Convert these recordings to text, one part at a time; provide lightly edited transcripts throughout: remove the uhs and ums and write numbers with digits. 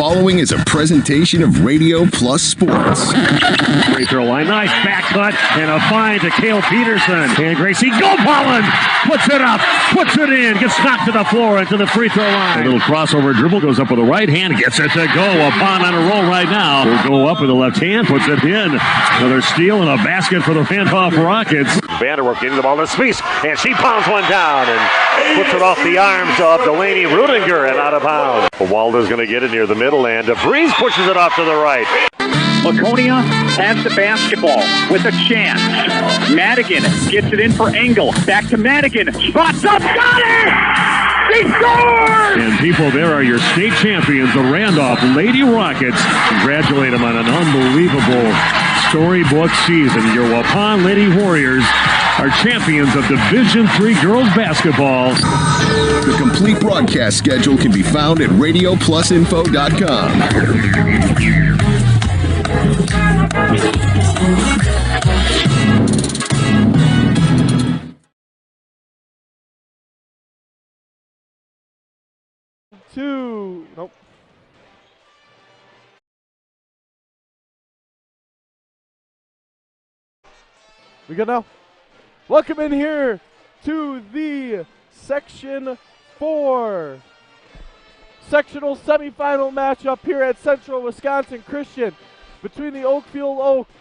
following is a presentation of Radio Plus Sports. Free throw line, nice back cut, and a find to Cale Peterson. And Gracie Gopalan puts it up, puts it in, gets knocked to the floor into the free throw line. A little crossover dribble, goes up with the right hand, gets it to go. Upon on a roll right now. Will go up with the left hand, puts it in. Another steal and a basket for the Randolph Rockets. Vanderwerf getting the ball to Spies, and she pounds one down and puts it off the arms of Delaney Rudinger and out of bounds. Walda's going to get it near the middle, and DeVries pushes it off to the right. Laconia has the basketball with a chance. Madigan gets it in for Engel. Back to Madigan. Spots up. Got it! They scored! And people, there are your state champions, the Randolph Lady Rockets. Congratulate them on an unbelievable storybook season. Your Waupun Lady Warriors are champions of Division III girls basketball. The complete broadcast schedule can be found at radioplusinfo.com. Nope. We good now? Welcome in here to the Section 4 sectional semifinal matchup here at Central Wisconsin Christian between the Oakfield Oaks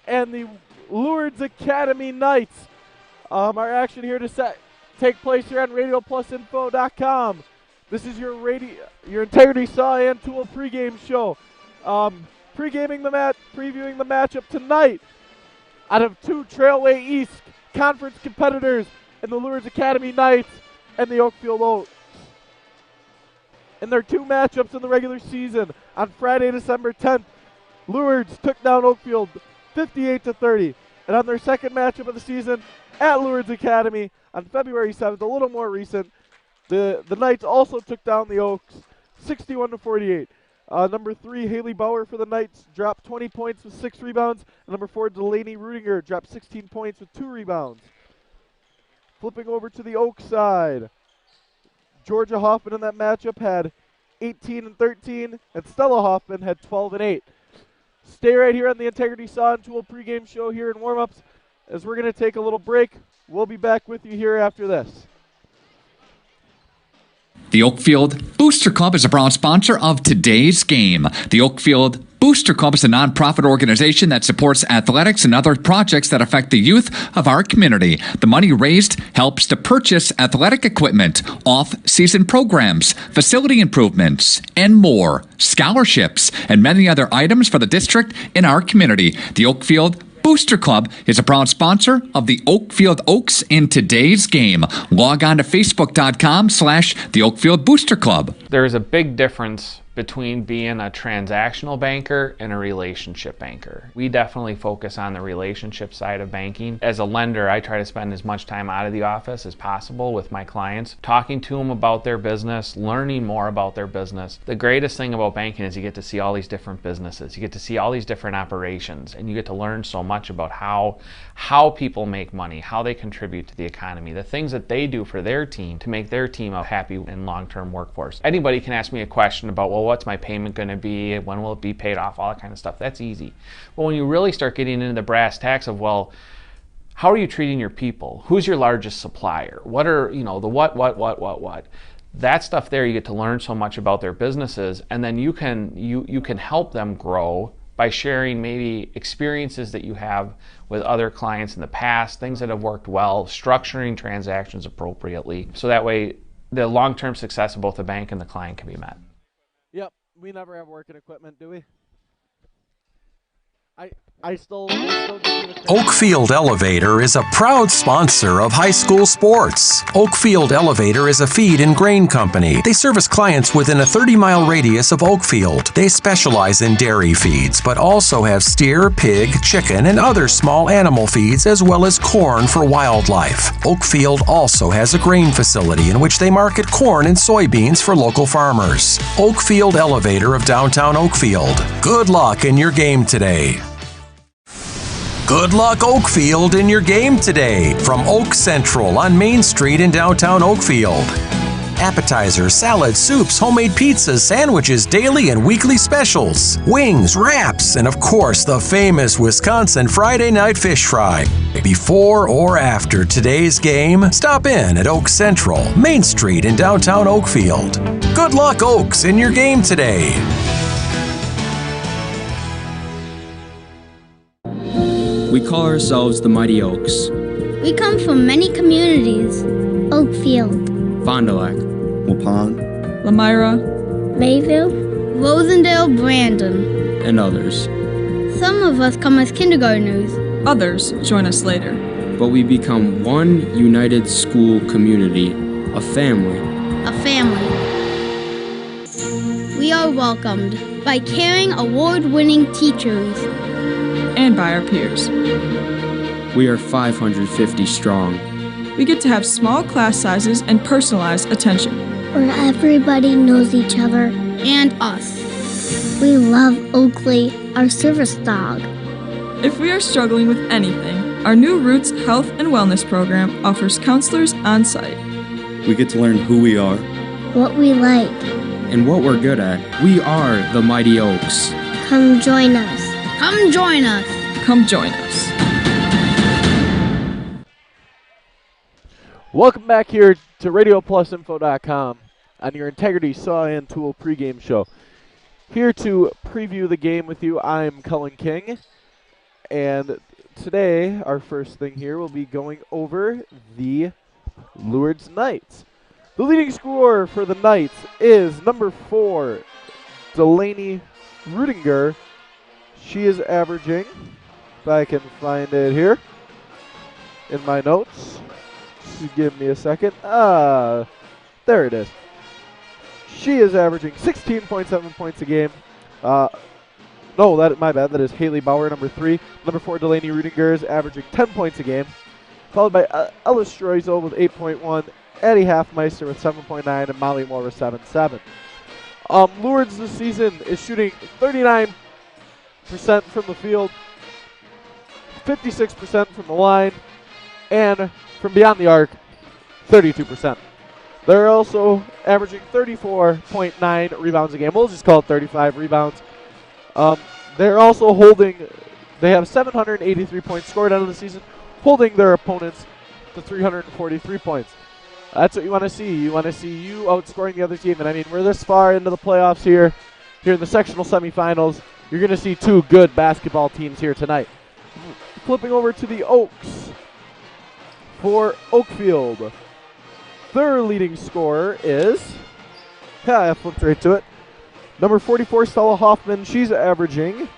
and the Lourdes Academy Knights. Our action here to take place here on RadioPlusInfo.com. This is your Integrity Saw and Tool pregame show. Previewing the matchup tonight out of two Trailway East Conference competitors in the Lourdes Academy Knights and the Oakfield Oaks. In their two matchups in the regular season, on Friday, December 10th, Lourdes took down Oakfield 58-30. And on their second matchup of the season at Lourdes Academy on February 7th, a little more recent, the Knights also took down the Oaks 61-48. Number 3, Haley Bauer for the Knights dropped 20 points with 6 rebounds. And number 4, Delaney Rudinger dropped 16 points with 2 rebounds. Flipping over to the Oaks side, Georgia Hoffman in that matchup had 18 and 13, and Stella Hoffman had 12 and 8. Stay right here on the Integrity Saw and Tool pregame show here in warm-ups as we're going to take a little break. We'll be back with you here after this. The Oakfield Booster Club is a proud sponsor of today's game. The Oakfield Booster Club is a nonprofit organization that supports athletics and other projects that affect the youth of our community. The money raised helps to purchase athletic equipment, off-season programs, facility improvements, and more, scholarships, and many other items for the district in our community. The Oakfield Booster Club is a proud sponsor of the Oakfield Oaks in today's game. Log on to Facebook.com/the Oakfield Booster Club. There's a big difference between being a transactional banker and a relationship banker. We definitely focus on the relationship side of banking. As a lender, I try to spend as much time out of the office as possible with my clients, talking to them about their business, learning more about their business. The greatest thing about banking is you get to see all these different businesses. You get to see all these different operations, and you get to learn so much about how people make money, how they contribute to the economy, the things that they do for their team to make their team a happy and long-term workforce. Anybody can ask me a question about, well, what's my payment going to be? When will it be paid off? All that kind of stuff. That's easy. But when you really start getting into the brass tacks of, well, how are you treating your people? Who's your largest supplier? What are, the what? That stuff there, you get to learn so much about their businesses, and then you can help them grow by sharing maybe experiences that you have with other clients in the past, things that have worked well, structuring transactions appropriately, so that way the long-term success of both the bank and the client can be met. Yep, we never have working equipment, do we? I still give you the Oakfield Elevator is a proud sponsor of high school sports. Oakfield Elevator is a feed and grain company. They service clients within a 30-mile radius of Oakfield. They specialize in dairy feeds, but also have steer, pig, chicken, and other small animal feeds, as well as corn for wildlife. Oakfield also has a grain facility in which they market corn and soybeans for local farmers. Oakfield Elevator of downtown Oakfield. Good luck in your game today. Good luck, Oakfield, in your game today from Oak Central on Main Street in downtown Oakfield. Appetizers, salads, soups, homemade pizzas, sandwiches, daily and weekly specials, wings, wraps, and of course the famous Wisconsin Friday Night Fish Fry. Before or after today's game, stop in at Oak Central, Main Street in downtown Oakfield. Good luck, Oaks, in your game today. We call ourselves the Mighty Oaks. We come from many communities. Oakfield, Fond du Lac, Waupun, Lamira, Mayville, Rosendale, Brandon, and others. Some of us come as kindergartners. Others join us later. But we become one united school community, a family. A family. We are welcomed by caring, award-winning teachers. And by our peers. We are 550 strong. We get to have small class sizes and personalized attention. Where everybody knows each other. And us. We love Oakley, our service dog. If we are struggling with anything, our new Roots Health and Wellness program offers counselors on site. We get to learn who we are, what we like, and what we're good at. We are the Mighty Oaks. Come join us. Come join us. Come join us. Welcome back here to RadioPlusInfo.com on your Integrity Saw and Tool pregame show. Here to preview the game with you, I'm Cullen King. And today, our first thing here will be going over the Lourdes Knights. The leading scorer for the Knights is number 4, Delaney Rudinger. She is averaging, if I can find it here, in my notes. Just give me a second. There it is. She is averaging 16.7 points a game. My bad. That is Haley Bauer, number 3. Number 4, Delaney Rudinger is averaging 10 points a game. Followed by Ella Streusel with 8.1, Addie Halfmeister with 7.9, and Molly Moore with 7.7. Lourdes this season is shooting 39% from the field, 56% from the line, and from beyond the arc, 32%. They're also averaging 34.9 rebounds a game. We'll just call it 35 rebounds. They're also they have 783 points scored out of the season, holding their opponents to 343 points. That's what you want to see. You want to see you outscoring the other team. And I mean, we're this far into the playoffs here in the sectional semifinals. You're going to see two good basketball teams here tonight. Flipping over to the Oaks for Oakfield. Their leading scorer is, I flipped right to it, number 44, Stella Hoffman. She's averaging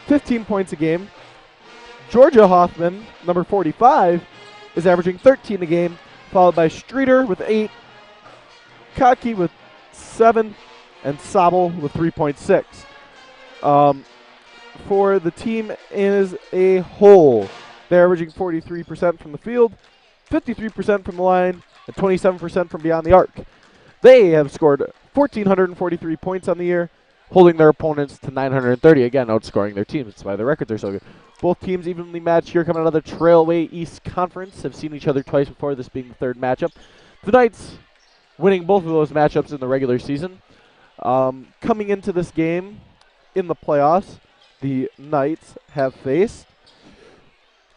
15 points a game. Georgia Hoffman, number 45, is averaging 13 a game, followed by Streeter with 8, Kaki with 7, and Sobel with 3.6. For the team as a whole, they're averaging 43% from the field, 53% from the line, and 27% from beyond the arc. They have scored 1,443 points on the year, holding their opponents to 930, again, outscoring their teams. That's why the records are so good. Both teams evenly matched here coming out of the Trailway East Conference, have seen each other twice before, this being the third matchup. The Knights winning both of those matchups in the regular season. Coming into this game in the playoffs, the Knights have faced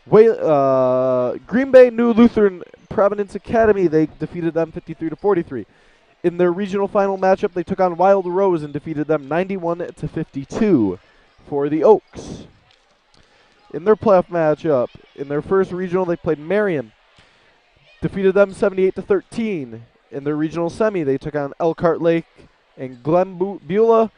Green Bay New Lutheran Providence Academy. They defeated them 53-43. In their regional final matchup, they took on Wild Rose and defeated them 91-52 for the Oaks. In their playoff matchup, in their first regional, they played Marion, defeated them 78-13. In their regional semi, they took on Elkhart Lake and Glen Beulah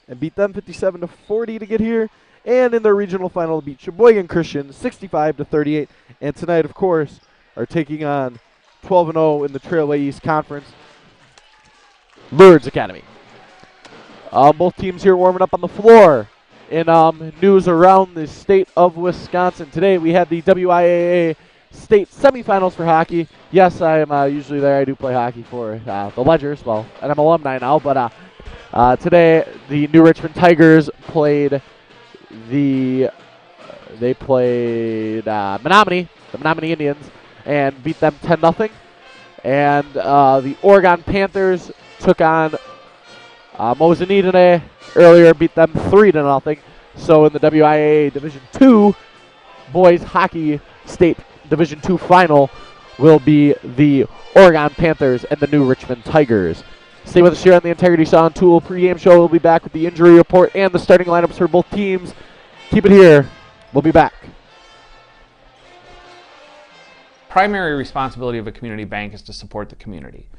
and beat them 57-40 to get here. And in their regional final, beat Sheboygan Christian 65-38. And tonight, of course, are taking on 12-0 in the Trailway East Conference, Lourdes Academy. Both teams here warming up on the floor. In news around the state of Wisconsin today, we had the WIAA state semifinals for hockey. Yes, I am usually there. I do play hockey for the Ledgers, and I'm alumni now. But today, the New Richmond Tigers played the Menominee Indians, and beat them 10-0. And the Oregon Panthers took on Mosinee today. Earlier beat them 3-0. So in the WIAA Division II boys hockey state Division II final will be the Oregon Panthers and the New Richmond Tigers. Stay with us here on the Integrity Saw and Tool pregame show. We'll be back with the injury report and the starting lineups for both teams. Keep it here. We'll be back. Primary responsibility of a community bank is to support the community.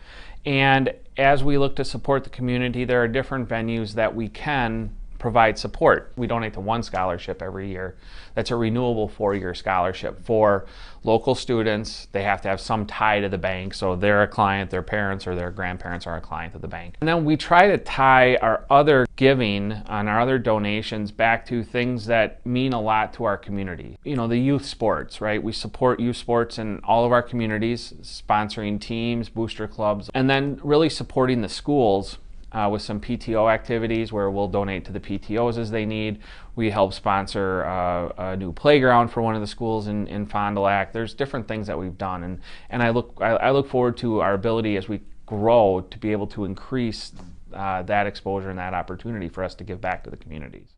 And as we look to support the community, there are different venues that we can provide support. We donate to one scholarship every year. That's a renewable 4-year scholarship for local students. They have to have some tie to the bank, so they're a client, their parents or their grandparents are a client of the bank. And then we try to tie our other giving and our other donations back to things that mean a lot to our community. You know, the youth sports, right? We support youth sports in all of our communities, sponsoring teams, booster clubs, and then really supporting the schools with some PTO activities where we'll donate to the PTOs as they need. We help sponsor a new playground for one of the schools in Fond du Lac. There's different things that we've done, and I look forward to our ability as we grow to be able to increase that exposure and that opportunity for us to give back to the communities.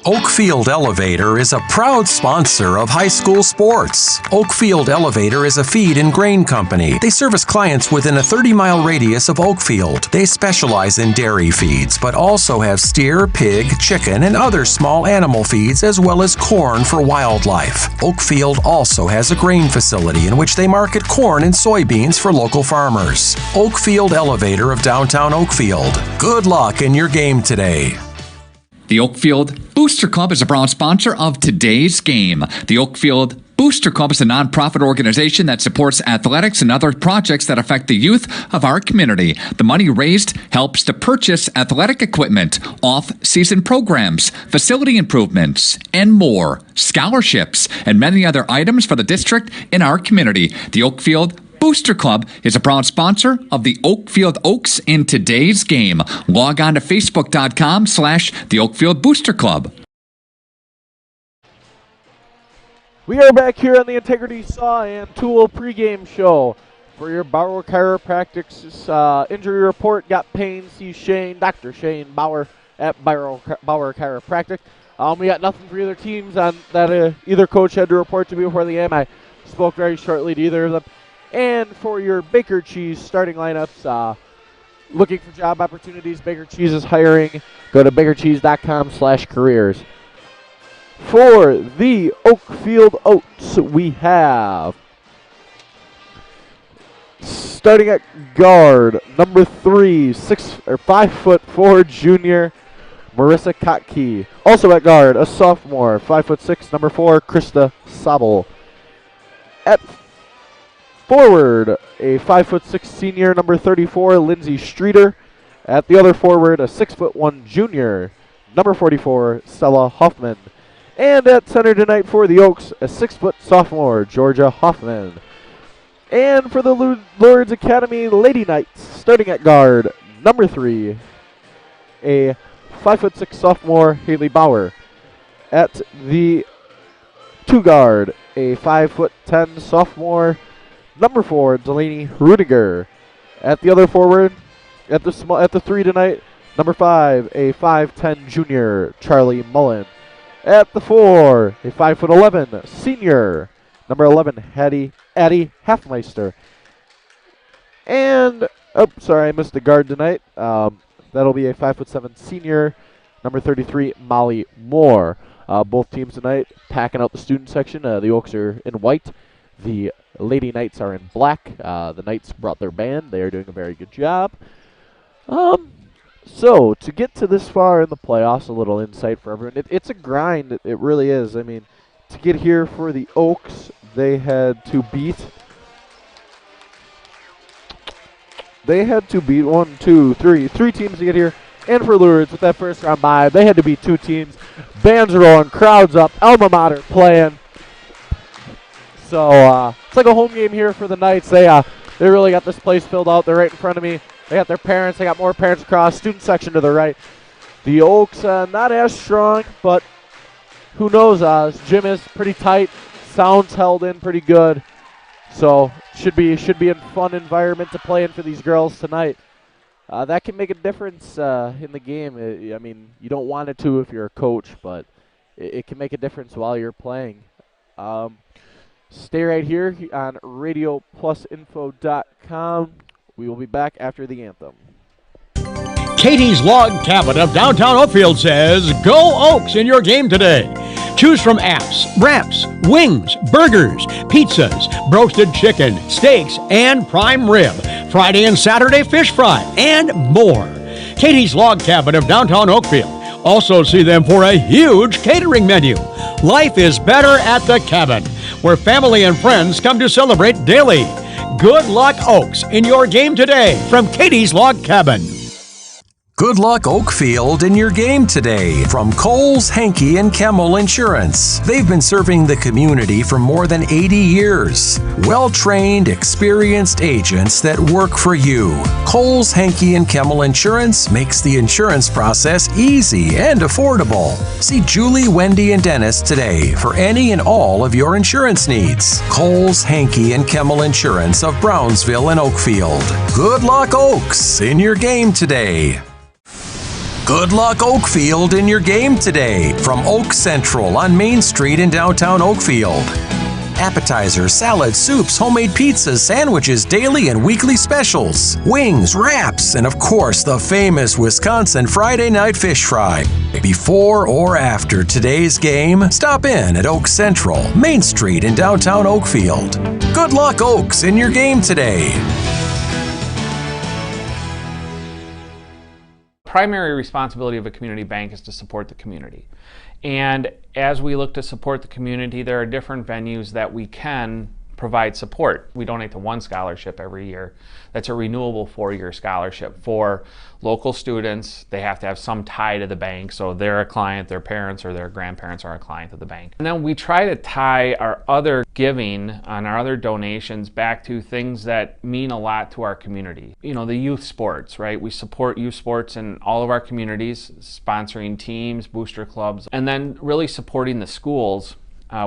Oakfield Elevator is a proud sponsor of high school sports. Oakfield Elevator is a feed and grain company. They service clients within a 30-mile radius of Oakfield. They specialize in dairy feeds, but also have steer, pig, chicken, and other small animal feeds, as well as corn for wildlife. Oakfield also has a grain facility in which they market corn and soybeans for local farmers. Oakfield Elevator of downtown Oakfield. Good luck in your game today. The Oakfield Booster Club is a proud sponsor of today's game. The Oakfield Booster Club is a nonprofit organization that supports athletics and other projects that affect the youth of our community. The money raised helps to purchase athletic equipment, off-season programs, facility improvements, and more, scholarships, and many other items for the district in our community. The Oakfield Booster Club is a proud sponsor of the Oakfield Oaks in today's game. Log on to Facebook.com/the Oakfield Booster Club. We are back here on the Integrity Saw and Tool pregame show for your Bauer Chiropractic's injury report. Got pain, see Shane, Dr. Shane Bauer at Bauer Chiropractic. We got nothing for either teams on that either coach had to report to me before the game. I spoke very shortly to either of them. And for your Baker Cheese starting lineups, looking for job opportunities, Baker Cheese is hiring. Go to bakercheese.com/careers. For the Oakfield Oats, we have starting at guard, number 3, 5'4" junior Marissa Kotke. Also at guard, a sophomore, 5'6", number 4, Krista Sabel. At forward, a 5'6" senior, number 34, Lindsay Streeter. At the other forward, a 6'1" junior, number 44, Stella Hoffman. And at center tonight for the Oaks, a 6' sophomore, Georgia Hoffman. And for the Lourdes Academy Lady Knights, starting at guard, number 3, a 5'6" sophomore, Haley Bauer. At the 2 guard, a 5'10" sophomore, number 4, Delaney Rudiger. At the other forward, at the 3 tonight, number 5, a 5'10" junior, Charlie Mullen. At the 4, a 5'11" senior, number 11, Addie Halfmeister. And, I missed the guard tonight. That'll be a 5'7" senior, number 33, Molly Moore. Both teams tonight packing out the student section. The Oaks are in white. The Lady Knights are in black. The Knights brought their band. They are doing a very good job. So, to get to this far in the playoffs, a little insight for everyone. It's a grind. It really is. I mean, to get here for the Oaks, they had to beat 3 teams to get here. And for Lourdes, with that first round bye, they had to beat 2 teams. Bands rolling, crowds up, alma mater playing. So it's like a home game here for the Knights. They really got this place filled out. They're right in front of me. They got their parents. They got more parents across. Student section to the right. The Oaks not as strong, but who knows? Gym is pretty tight. Sound's held in pretty good. So should be a fun environment to play in for these girls tonight. That can make a difference in the game. I mean, you don't want it to if you're a coach, but it can make a difference while you're playing. Stay right here on RadioPlusInfo.com. We will be back after the anthem. Katie's Log Cabin of downtown Oakfield says, "Go Oaks in your game today." Choose from apps, wraps, wings, burgers, pizzas, roasted chicken, steaks, and prime rib. Friday and Saturday fish fry, and more. Katie's Log Cabin of downtown Oakfield. Also see them for a huge catering menu. Life is better at the cabin, where family and friends come to celebrate daily. Good luck, Oaks, in your game today from Katie's Log Cabin. Good luck, Oakfield, in your game today from Coles, Henke, and Kemmel Insurance. They've been serving the community for more than 80 years. Well-trained, experienced agents that work for you. Coles, Henke, and Kemmel Insurance makes the insurance process easy and affordable. See Julie, Wendy, and Dennis today for any and all of your insurance needs. Coles, Henke, and Kemmel Insurance of Brownsville and Oakfield. Good luck, Oaks, in your game today. Good luck, Oakfield, in your game today from Oak Central on Main Street in downtown Oakfield. Appetizers, salads, soups, homemade pizzas, sandwiches, daily and weekly specials, wings, wraps, and of course the famous Wisconsin Friday night fish fry. Before or after today's game, stop in at Oak Central, Main Street in downtown Oakfield. Good luck, Oaks, in your game today. Primary responsibility of a community bank is to support the community. And as we look to support the community, there are different venues that we can provide support. We donate to one scholarship every year. That's a renewable 4-year scholarship for local students. They have to have some tie to the bank, so they're a client, their parents or their grandparents are a client of the bank. And then we try to tie our other giving and our other donations back to things that mean a lot to our community. You know, the youth sports, right? We support youth sports in all of our communities, sponsoring teams, booster clubs, and then really supporting the schools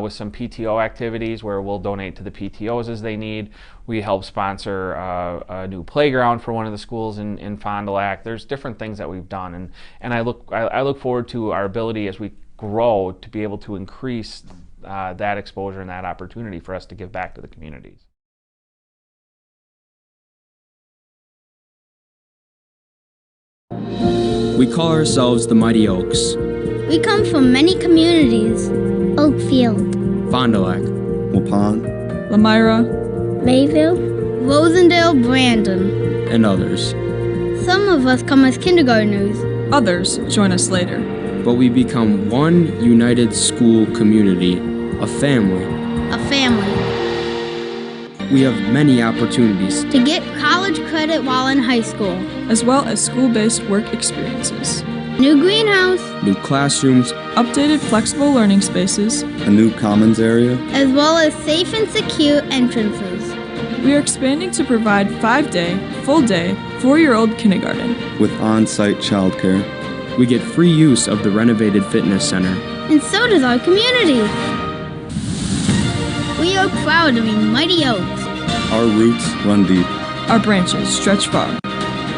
with some PTO activities where we'll donate to the PTOs as they need. We help sponsor a new playground for one of the schools in Fond du Lac. There's different things that we've done, and I look forward to our ability as we grow to be able to increase that exposure and that opportunity for us to give back to the communities. We call ourselves the Mighty Oaks. We come from many communities. Oakfield, Fond du Lac, Waupun, Lamira, Mayville, Rosendale, Brandon, and others. Some of us come as kindergartners. Others join us later. But we become one united school community, a family. A family. We have many opportunities to get college credit while in high school, as well as school-based work experiences. New greenhouse, new classrooms, updated flexible learning spaces, a new commons area, as well as safe and secure entrances. We are expanding to provide 5-day, full-day, 4-year-old kindergarten. with on-site childcare. We get free use of the renovated fitness center. And so does our community. We are proud to be Mighty Oaks. Our roots run deep. Our branches stretch far.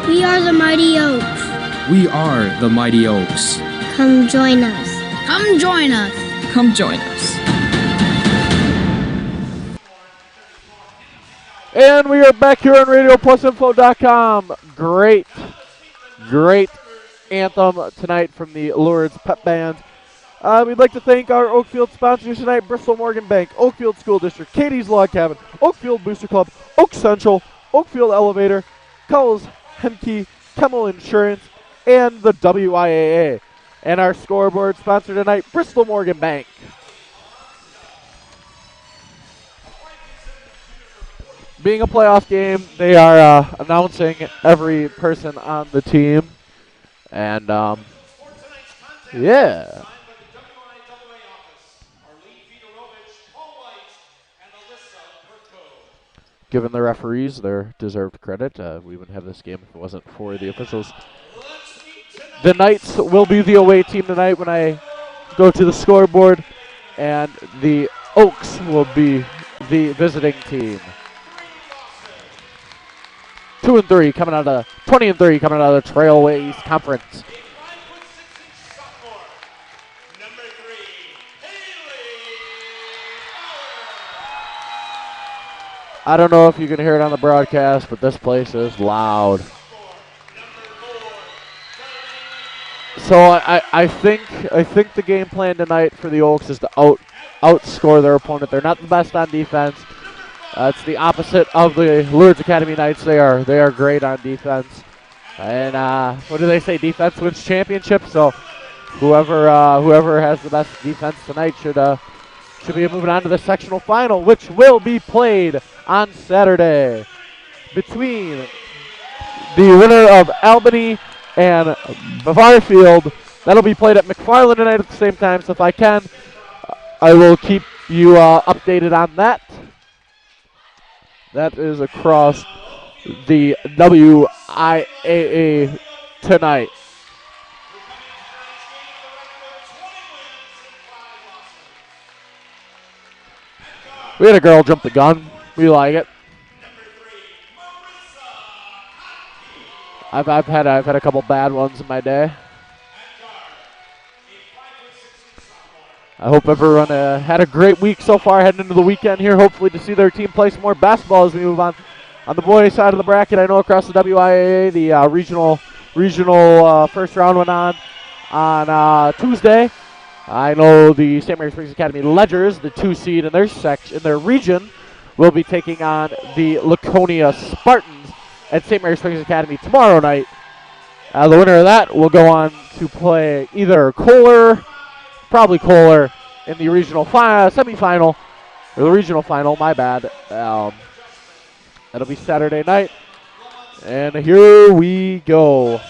We are the Mighty Oaks. We are the Mighty Oaks. Come join us. Come join us. Come join us. And we are back here on RadioPlusInfo.com. Great anthem tonight from the Lourdes Pep Band. We'd like to thank our Oakfield sponsors tonight: Bristol Morgan Bank, Oakfield School District, Katie's Log Cabin, Oakfield Booster Club, Oak Central, Oakfield Elevator, Coles, Henke, Kemmel Insurance, and the WIAA. And our scoreboard sponsor tonight, Bristol Morgan Bank. Being a playoff game, they are announcing every person on the team. And, yeah. Given the referees their deserved credit, we wouldn't have this game if it wasn't for the officials. The Knights will be the away team tonight when I go to the scoreboard, and the Oaks will be the visiting team. 2-3 coming out of 20-3 coming out of the Trailways Conference. I don't know if you can hear it on the broadcast, but this place is loud. So I think the game plan tonight for the Oaks is to outscore their opponent. They're not the best on defense. It's the opposite of the Lourdes Academy Knights. They are great on defense. And what do they say? Defense wins championships. So whoever has the best defense tonight should be moving on to the sectional final, which will be played on Saturday between the winner of Albany and Oakfield. That'll be played at McFarland tonight at the same time. So if I can, I will keep you updated on that. That is across the WIAA tonight. We had a girl jump the gun. We like it. I've had a couple bad ones in my day. I hope everyone had a great week so far heading into the weekend here. Hopefully to see their team play some more basketball as we move on. On the boys' side of the bracket, I know across the WIAA, the regional first round went on Tuesday. I know the St. Mary Springs Academy Ledgers, the 2 seed in their region, will be taking on the Laconia Spartans at St. Mary Springs Academy tomorrow night. The winner of that will go on to play either probably Kohler in the regional semifinal, or the regional final, my bad. That'll be Saturday night. And here we go.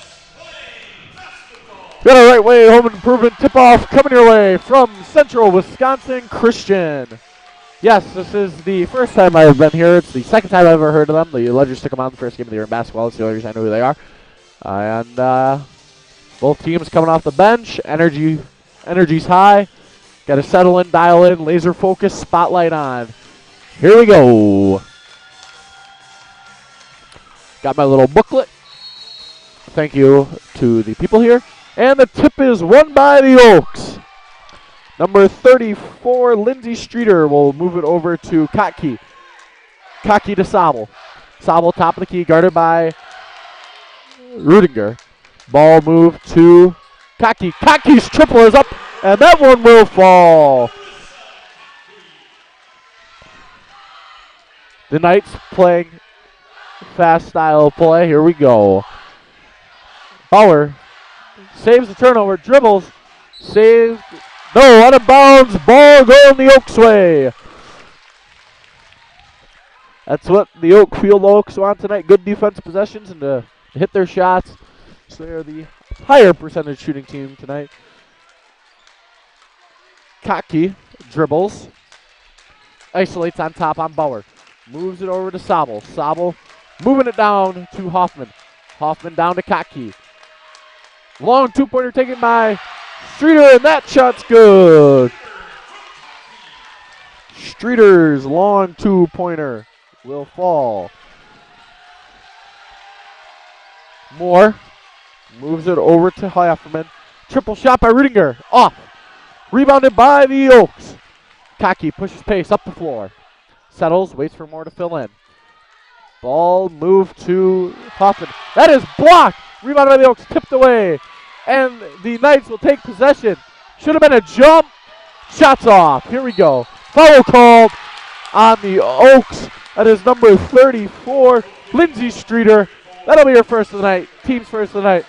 Got a right way home improvement tip-off coming your way from Central Wisconsin Christian. Yes, this is the first time I've been here. It's the second time I've ever heard of them. The Ledgers took them on the first game of the year in basketball. It's the only reason I know who they are. And both teams coming off the bench. Energy's high. Got to settle in, dial in, laser focus, spotlight on. Here we go. Got my little booklet. Thank you to the people here. And the tip is won by the Oaks. Number 34, Lindsay Streeter will move it over to Kotke. Kotke to Sobel. Sobel top of the key, guarded by Rudinger. Ball moved to Kotke. Kotke's triple is up, and that one will fall. The Knights playing fast style play. Here we go. Bauer saves the turnover, dribbles, saved. No, out of bounds, ball going the Oaks way. That's what the Oakfield Oaks want tonight. Good defense possessions and to hit their shots. So they're the higher percentage shooting team tonight. Kotke dribbles, isolates on top on Bauer. Moves it over to Sobel. Sobel moving it down to Hoffman. Hoffman down to Kotke. Long two-pointer taken by Streeter, and that shot's good. Streeter's long two-pointer will fall. Moore moves it over to Hoffman. Triple shot by Rudinger. Off. Rebounded by the Oaks. Kotke pushes pace up the floor. Settles, waits for Moore to fill in. Ball moved to Hoffman. That is blocked. Rebounded by the Oaks, tipped away. And the Knights will take possession. Should have been a jump. Shots off. Here we go. Foul called on the Oaks. That is number 34, Lindsay Streeter. That'll be her first of the night. Team's first of the night.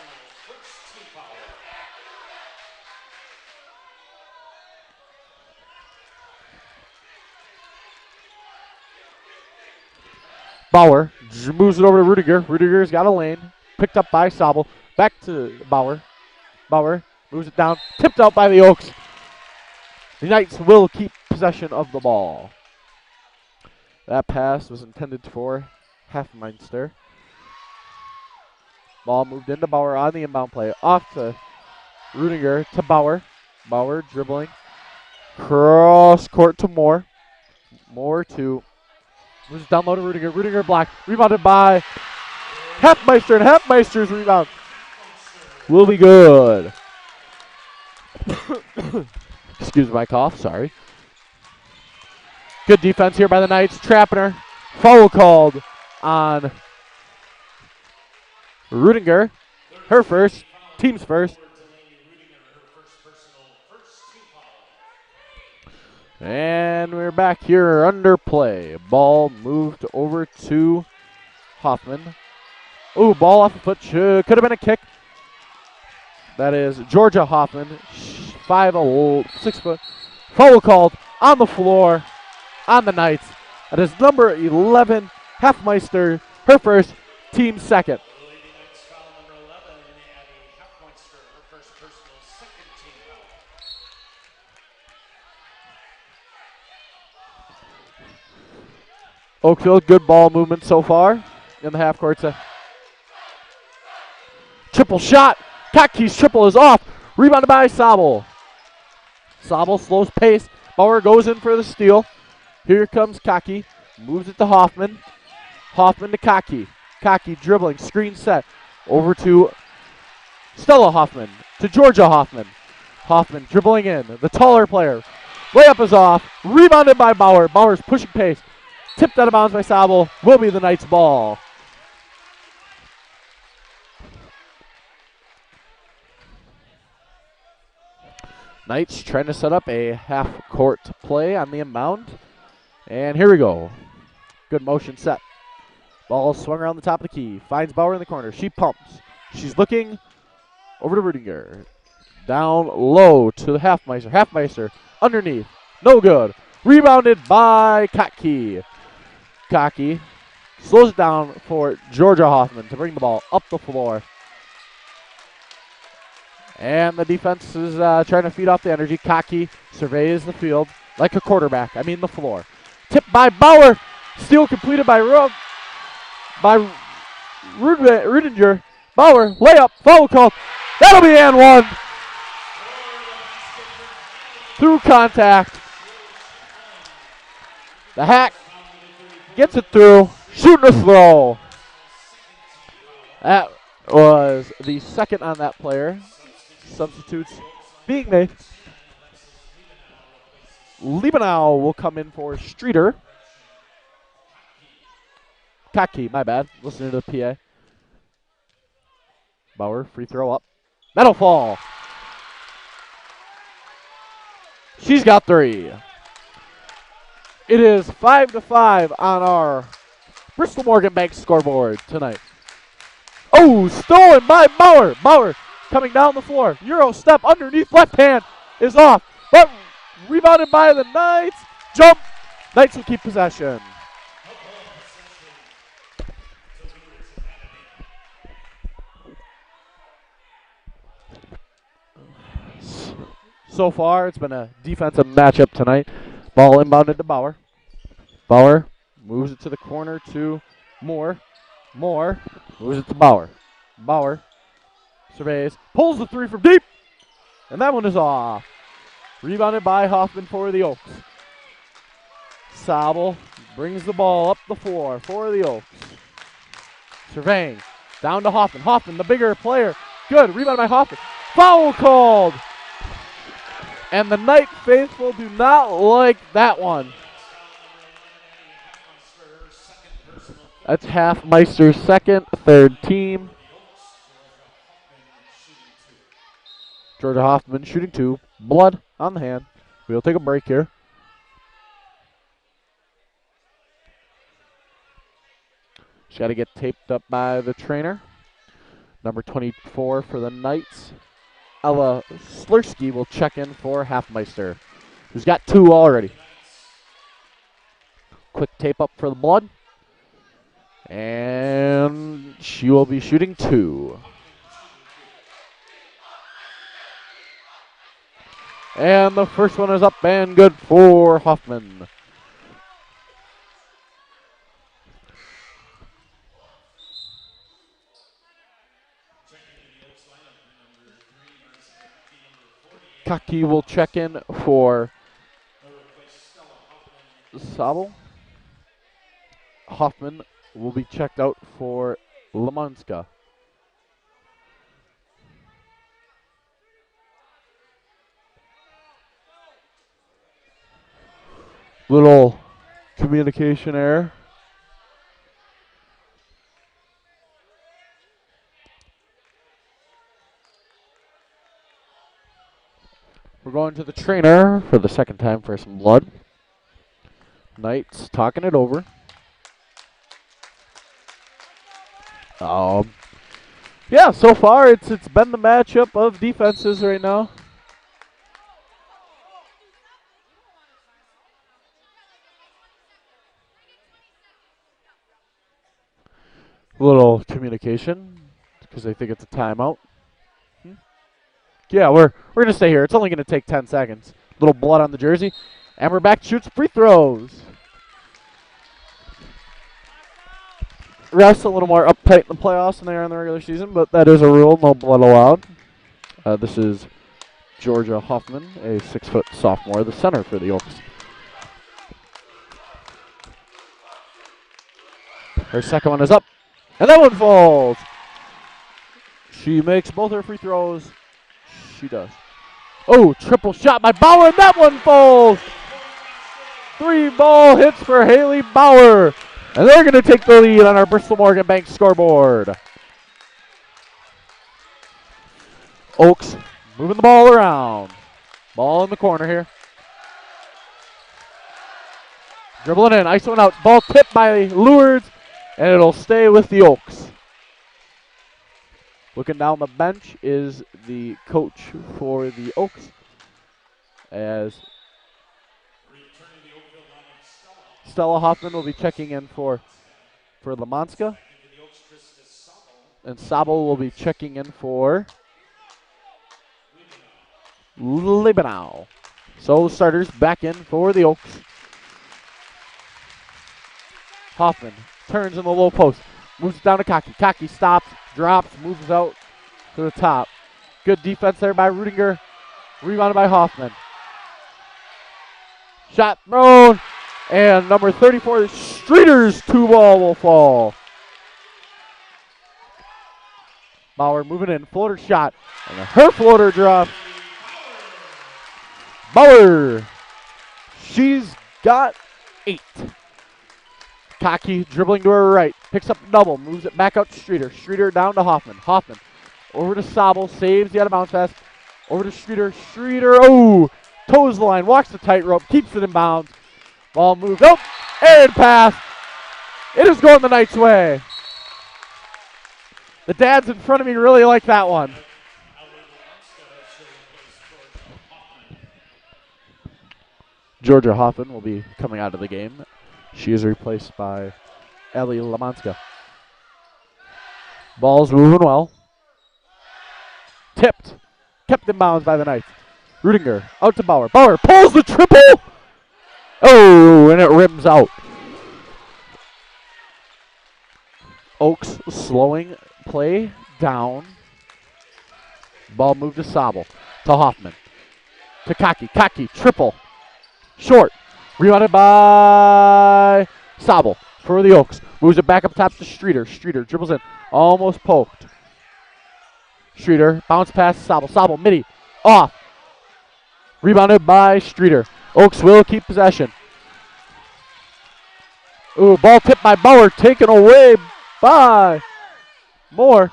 Bauer moves it over to Rudiger. Rudiger's got a lane. Picked up by Sobel. Back to Bauer. Bauer moves it down. Tipped out by the Oaks. The Knights will keep possession of the ball. That pass was intended for Hafmeister. Ball moved into Bauer on the inbound play. Off to Rudiger to Bauer. Bauer dribbling. Cross court to Moore. Moore to. Moves down low to Rudiger. Rudiger blocked. Rebounded by Heffmeister, and Heffmeister's rebound will be good. Excuse my cough, sorry. Good defense here by the Knights. Trapping her. Foul called on Rudiger. Her first. Team's first. And we're back here under play. Ball moved over to Hoffman. Ooh, ball off the foot. Could have been a kick. That is Georgia Hoffman, 6 foot. Foul called on the floor on the Knights. That is number 11, Heffmeister, her first, team second. Oakfield, good ball movement so far in the half court. Triple shot. Kaki's triple is off. Rebounded by Sabel. Sabel slows pace. Bauer goes in for the steal. Here comes Kaki. Moves it to Hoffman. Hoffman to Kaki. Kaki dribbling. Screen set. Over to Stella Hoffman. To Georgia Hoffman. Hoffman dribbling in. The taller player. Layup is off. Rebounded by Bauer. Bauer's pushing pace. Tipped out of bounds by Sabel. Will be the Knights' ball. Knights trying to set up a half-court play on the inbound. And here we go. Good motion set. Ball swung around the top of the key. Finds Bauer in the corner. She pumps. She's looking over to Rudiger. Down low to Heffmeister. Heffmeister underneath. No good. Rebounded by Kaki. Kaki slows it down for Georgia Hoffman to bring the ball up the floor. And the defense is trying to feed off the energy. Kaki surveys the field like a quarterback. I mean the floor. Tipped by Bauer. Steal completed by Rudiger. Bauer, layup, foul call. That'll be and one. Through contact. The hack gets it through. Shooting a throw. That was the second on that player. Substitutes being made. Liebenau will come in for Streeter. Kaki, my bad. Listening to the PA. Bauer, free throw up. That'll fall. She's got 3. It is 5-5 on our Bristol Morgan Bank scoreboard tonight. Oh, stolen by Bauer. Bauer coming down the floor. Euro step underneath left hand is off. But rebounded by the Knights. Jump. Knights will keep possession. So far, it's been a defensive matchup tonight. Ball inbounded to Bauer. Bauer moves it to the corner to Moore. Moore moves it to Bauer. Bauer surveys, pulls the 3 from deep, and that one is off. Rebounded by Hoffman for the Oaks. Sabel brings the ball up the floor for the Oaks. Surveying, down to Hoffman. Hoffman, the bigger player. Good, rebound by Hoffman. Foul called. And the Knight faithful do not like that one. That's Heffmeister's second, third team. Georgia Hoffman shooting 2. Blood on the hand. We'll take a break here. She's got to get taped up by the trainer. Number 24 for the Knights. Ella Slurski will check in for Heffmeister, who's got 2 already. Quick tape up for the Blood. And she will be shooting 2. And the first one is up and good for Hoffman. Kaki will check in for Sabel. Hoffman will be checked out for Lamanska. Little communication error. We're going to the trainer for the second time for some blood. Knights talking it over. Yeah, so far it's been the matchup of defenses right now. Little communication because they think it's a timeout. Yeah, we're gonna stay here. It's only gonna take 10 seconds. Little blood on the jersey, and we're back to shoot free throws. Refs a little more uptight in the playoffs than they are in the regular season, but that is a rule. No blood allowed. This is Georgia Hoffman, a 6-foot sophomore, the center for the Oaks. Her second one is up, and that one falls. She makes both her free throws. She does. Oh, triple shot by Bauer, and that one falls. 3 ball hits for Haley Bauer. And they're going to take the lead on our Bristol Morgan Bank scoreboard. Oaks moving the ball around. Ball in the corner here. Dribbling in, ice one out. Ball tipped by Lourdes, and it'll stay with the Oaks. Looking down the bench is the coach for the Oaks, as Stella Hoffman will be checking in for Lamanska. And Sabo will be checking in for Libanow. So starters back in for the Oaks. Hoffman turns in the low post. Moves it down to Kaki. Kaki stops, drops, moves out to the top. Good defense there by Rudinger. Rebounded by Hoffman. Shot thrown. And number 34, Streeter's 2-ball will fall. Bauer moving in, floater shot. And her floater drop. Bauer. She's got 8. Kaki dribbling to her right. Picks up the double, moves it back out to Streeter. Streeter down to Hoffman. Hoffman over to Sabel, saves the out of bounds pass. Over to Streeter. Streeter, oh, toes the line, walks the tightrope, keeps it in bounds. Ball moved up, and pass. It is going the Knights' way. The dads in front of me really like that one. Georgia Hoffman will be coming out of the game. She is replaced by Ellie Lamanska. Ball's moving well. Tipped. Kept in bounds by the Knights. Rudinger out to Bauer. Bauer pulls the triple. Oh, and it rims out. Oaks slowing play down. Ball moved to Sabel. To Hoffman. To Kaki. Kaki, triple. Short. Rebounded by Sabel for the Oaks. Moves it back up top to Streeter. Streeter dribbles in. Almost poked. Streeter, bounce pass Sabel. Sabel, midi. Off. Rebounded by Streeter. Oaks will keep possession. Ooh, ball tipped by Bauer. Taken away by Moore.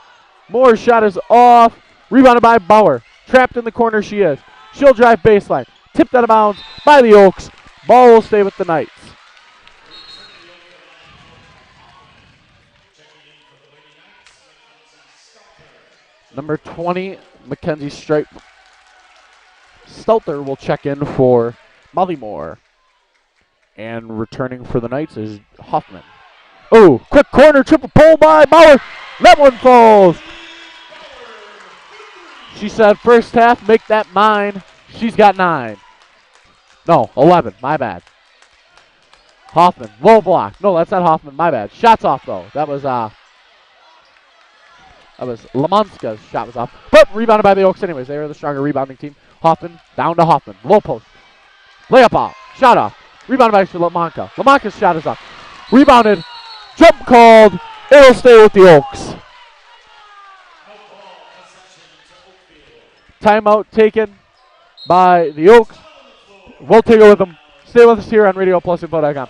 Moore's shot is off. Rebounded by Bauer. Trapped in the corner she is. She'll drive baseline. Tipped out of bounds by the Oaks. Ball will stay with the Knights. Number 20, Mackenzie Stelter will check in for Molly Moore. And returning for the Knights is Hoffman. Oh, quick corner, triple pull by Bauer. That one falls. She said first half, make that mine. She's got 9. No, 11, my bad. Hoffman, low block. No, that's not Hoffman, my bad. Shots off though. That was Lamanska's shot was off. But rebounded by the Oaks anyways. They are the stronger rebounding team. Hoffman down to Hoffman. Low post. Layup out. Shot off. Rebounded by Lamanka. Lamanka's shot is up. Rebounded. Jump called. It'll stay with the Oaks. Timeout taken by the Oaks. We'll take it with them. Stay with us here on Radio Plus Info.com.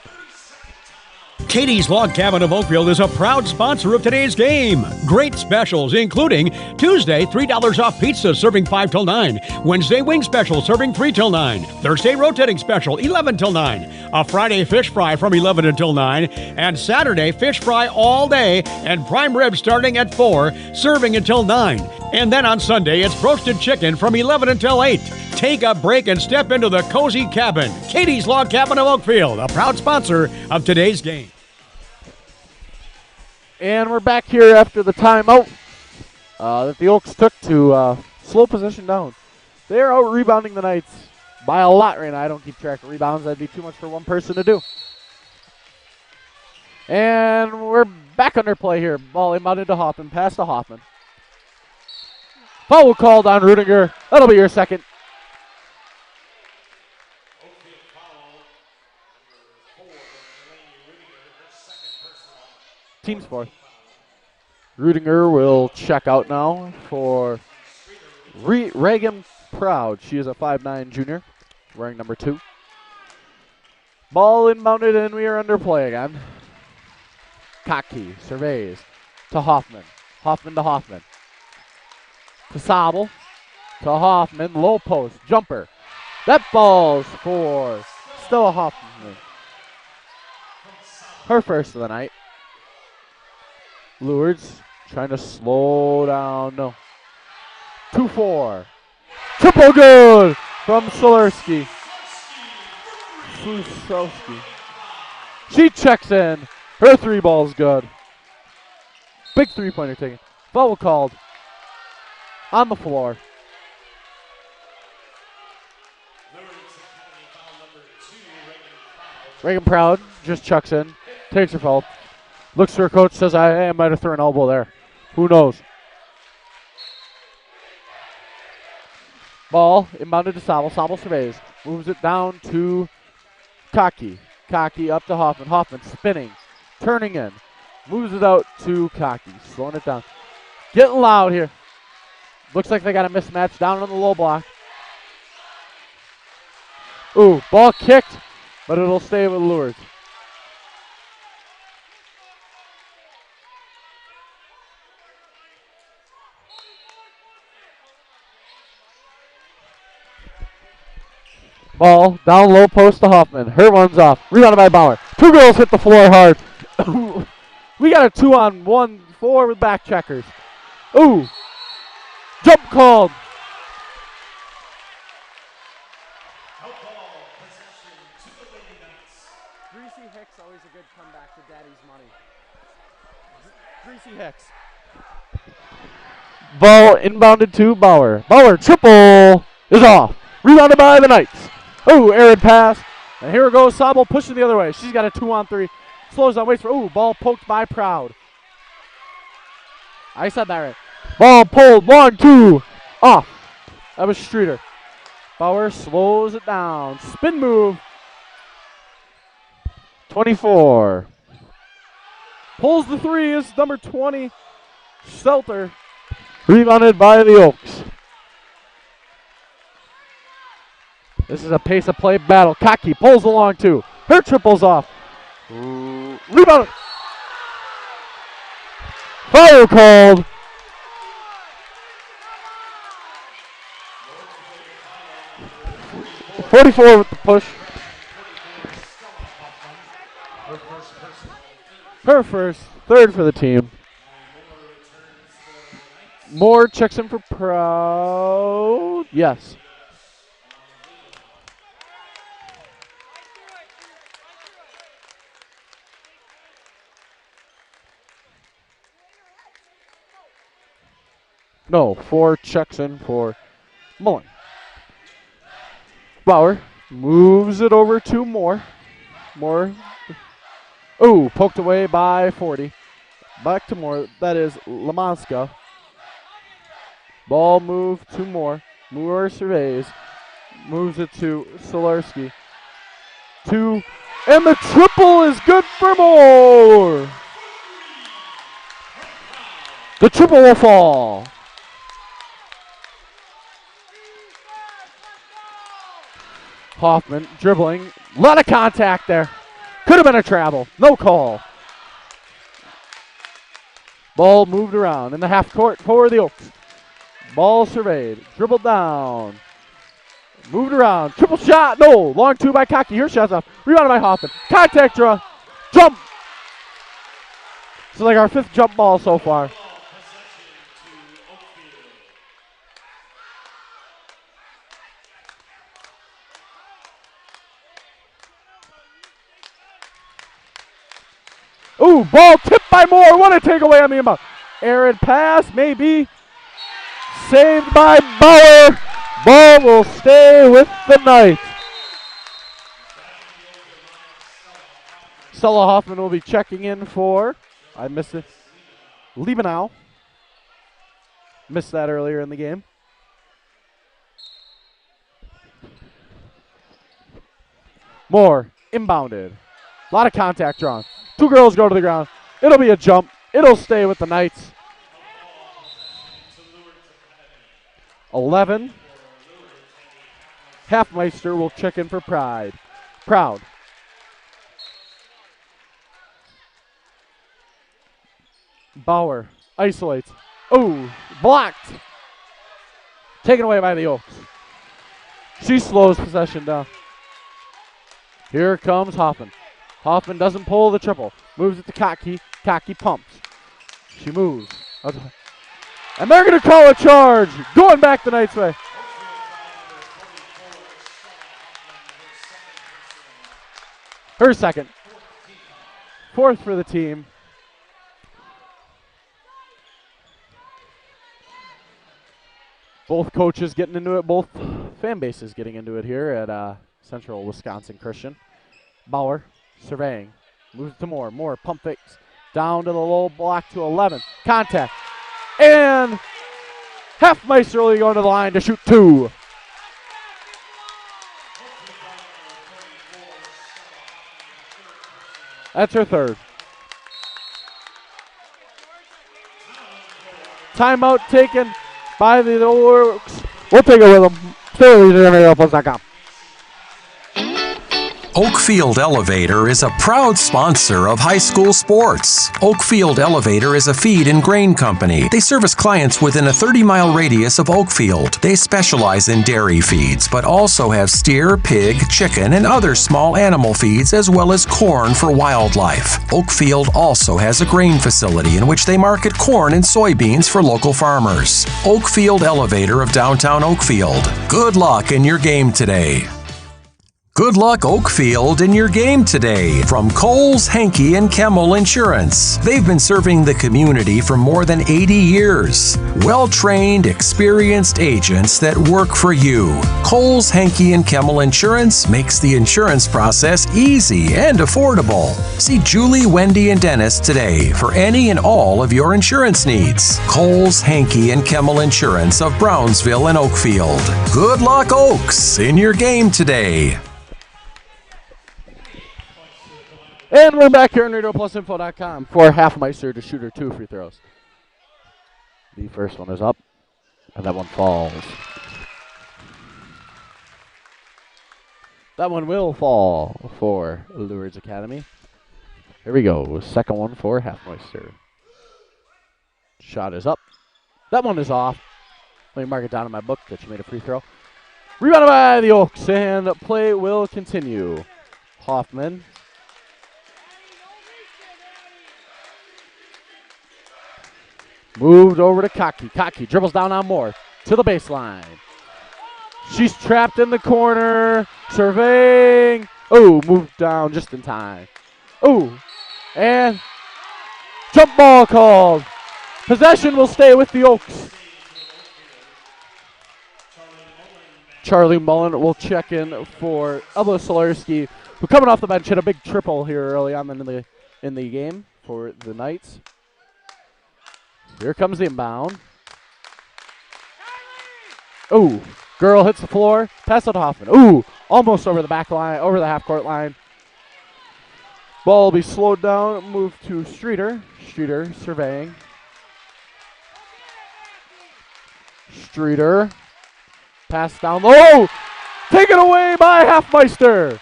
Katie's Log Cabin of Oakfield is a proud sponsor of today's game. Great specials, including Tuesday, $3 off pizza serving 5 till 9. Wednesday, wing special serving 3 till 9. Thursday, rotating special 11 till 9. A Friday fish fry from 11 until 9. And Saturday, fish fry all day and prime rib starting at 4, serving until 9. And then on Sunday, it's roasted chicken from 11 until 8. Take a break and step into the cozy cabin. Katie's Log Cabin of Oakfield, a proud sponsor of today's game. And we're back here after the timeout that the Oaks took to slow possession down. They're out rebounding the Knights by a lot right now. I don't keep track of rebounds. That'd be too much for one person to do. And we're back under play here. Ball inbounded to Hoffman. Pass to Hoffman. Foul called on Rudiger. That'll be your second. Team's fourth. Rudiger will check out now for Reagan Proud. She is a 5'9 junior, wearing number 2. Ball inbounded and we are under play again. Kaki surveys to Hoffman. Hoffman to Hoffman. To Sabel. To Hoffman. Low post. Jumper. That ball's for Stella Hoffman. Her first of the night. Lourdes trying to slow down. No. 2-4. Triple good from Solarski. Fusowski. She checks in. Her 3 ball's good. Big 3-pointer taken. Foul called on the floor. Reagan Proud just chucks in. Takes her foul. Looks to her coach, says, I might have thrown an elbow there. Who knows? Ball inbounded to Sabel. Sabel surveys. Moves it down to Kaki. Kaki up to Hoffman. Hoffman spinning. Turning in. Moves it out to Kaki. Slowing it down. Getting loud here. Looks like they got a mismatch down on the low block. Ooh, ball kicked, but it'll stay with Lourdes. Ball down low post to Hoffman. Her runs off. Rebounded by Bauer. 2 girls hit the floor hard. We got a 2-on-1 4 with back checkers. Ooh. Jump called. Greasy Hicks, always a good comeback to Daddy's money. Greasy Hicks. Ball inbounded to Bauer. Bauer triple is off. Rebounded by the Knights. Ooh, arid pass. And here it goes. Sabel pushing the other way. She's got a 2-on-3. Slows down, waits for, ooh, ball poked by Proud. I said that right. Ball pulled, 1, 2, off. That was Streeter. Bauer slows it down. Spin move. 24. Pulls the 3 is number 20, Stelter. Rebounded by the Oaks. This is a pace of play battle. Kaki pulls along too. Her triple's off. Rebound. Foul called. .44 with the push. Her first, third for the team. Moore checks in for Proud. Yes. No, 4 checks in for Mullen. Bauer moves it over to Moore. Moore. Ooh, poked away by 40. Back to Moore. That is Lamanska. Ball moved to Moore. Moore surveys. Moves it to Solarski. 2. And the triple is good for Moore. The triple will fall. Hoffman dribbling. A lot of contact there. Could have been a travel. No call. Ball moved around in the half court for the Oaks. Ball surveyed. Dribbled down. Moved around. Triple shot. No. Long 2 by Cocky. Here shots off. Rebounded by Hoffman. Contact draw. Jump. It's like our 5th jump ball so far. Ooh, ball tipped by Moore. What a takeaway on the inbound. Errant pass, maybe. Saved by Bauer. Ball will stay with the Knights. Stella Hoffman will be checking in for, I missed it, Liebenau. Missed that earlier in the game. Moore, inbounded. A lot of contact drawn. 2 girls go to the ground. It'll be a jump. It'll stay with the Knights. 11. Halfmeister will check in for Proud. Bauer isolates. Oh, blocked. Taken away by the Oaks. She slows possession down. Here comes Hoffman. Hoffman doesn't pull the triple. Moves it to Cocky. Cocky pumps. She moves. And they're going to call a charge. Going back the Knights' way. Her second. 4th for the team. Both coaches getting into it. Both fan bases getting into it here at Central Wisconsin Christian. Bauer surveying. Moves to Moore. Moore pump fakes. Down to the low block to 11. Contact. And Halfmeister will go to the line to shoot 2. That's her 3rd. Timeout taken by the Oaks. We'll take it with them. Stay with RadioPlus.com. Oakfield Elevator is a proud sponsor of high school sports. Oakfield Elevator is a feed and grain company. They service clients within a 30-mile radius of Oakfield. They specialize in dairy feeds, but also have steer, pig, chicken, and other small animal feeds, as well as corn for wildlife. Oakfield also has a grain facility in which they market corn and soybeans for local farmers. Oakfield Elevator of downtown Oakfield. Good luck in your game today. Good luck, Oakfield, in your game today from Coles, Henke, and Kemmel Insurance. They've been serving the community for more than 80 years. Well-trained, experienced agents that work for you. Coles, Henke, and Kemmel Insurance makes the insurance process easy and affordable. See Julie, Wendy, and Dennis today for any and all of your insurance needs. Coles, Henke, and Kemmel Insurance of Brownsville and Oakfield. Good luck, Oaks, in your game today. And we're back here on RadioPlusInfo.com for Halfmeister to shoot her 2 free throws. The first one is up, and that one falls. That one will fall for Lourdes Academy. Here we go. Second one for Halfmeister. Shot is up. That one is off. Let me mark it down in my book that she made a free throw. Rebounded by the Oaks, and play will continue. Hoffman. Moved over to Cocky. Cocky dribbles down on Moore to the baseline. She's trapped in the corner. Surveying. Oh, moved down just in time. Oh, and jump ball called. Possession will stay with the Oaks. Charlie Mullen will check in for Elba Solarski, who coming off the bench hit a big triple here early on in the game for the Knights. Here comes the inbound. Oh, Girl hits the floor. Pass it to Hoffman. Ooh, almost over the back line, over the half-court line. Ball will be slowed down. Move to Streeter. Streeter surveying. Streeter. Pass down low. Taken away by Halfmeister.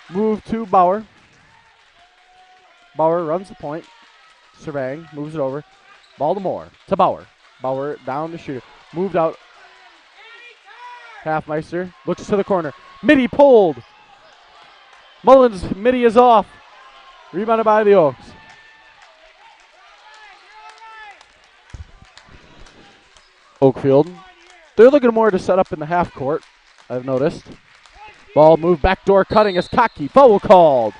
Move to Bauer. Bauer runs the point. Surveying. Moves it over. Ball to Moore. To Bauer. Bauer down to Streeter. Moved out. Halfmeister looks to the corner. Midi pulled. Mullins' midi is off. Rebounded by the Oaks. Oakfield. They're looking more to set up in the half court, I've noticed. Ball moved backdoor cutting as Cocky. Foul called.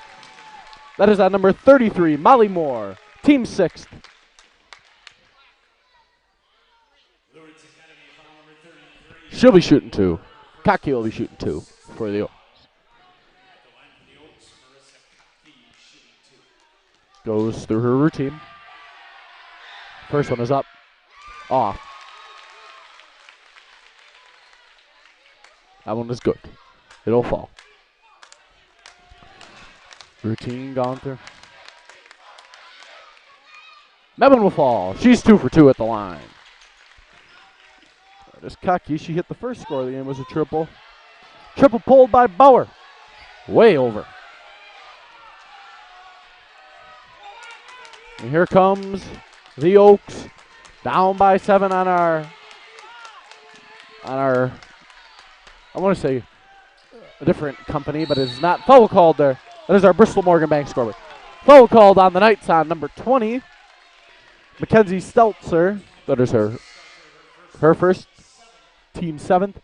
That is on number 33, Molly Moore. Team 6th. She'll be shooting 2. Cocky will be shooting 2 for the Oaks. Goes through her routine. First one is up. Off. That one is good. It'll fall. Routine gone through. That one will fall. She's 2 for 2 at the line. This Cocky, she hit the first score of the game, was a triple. Triple pulled by Bauer. Way over. And here comes the Oaks. Down by 7 on our, I want to say a different company, but it's not. Foul called there. That is our Bristol Morgan Bank scoreboard. Foul called on the Knights on number 20. Mackenzie Stelzer. That is her first. Team 7th.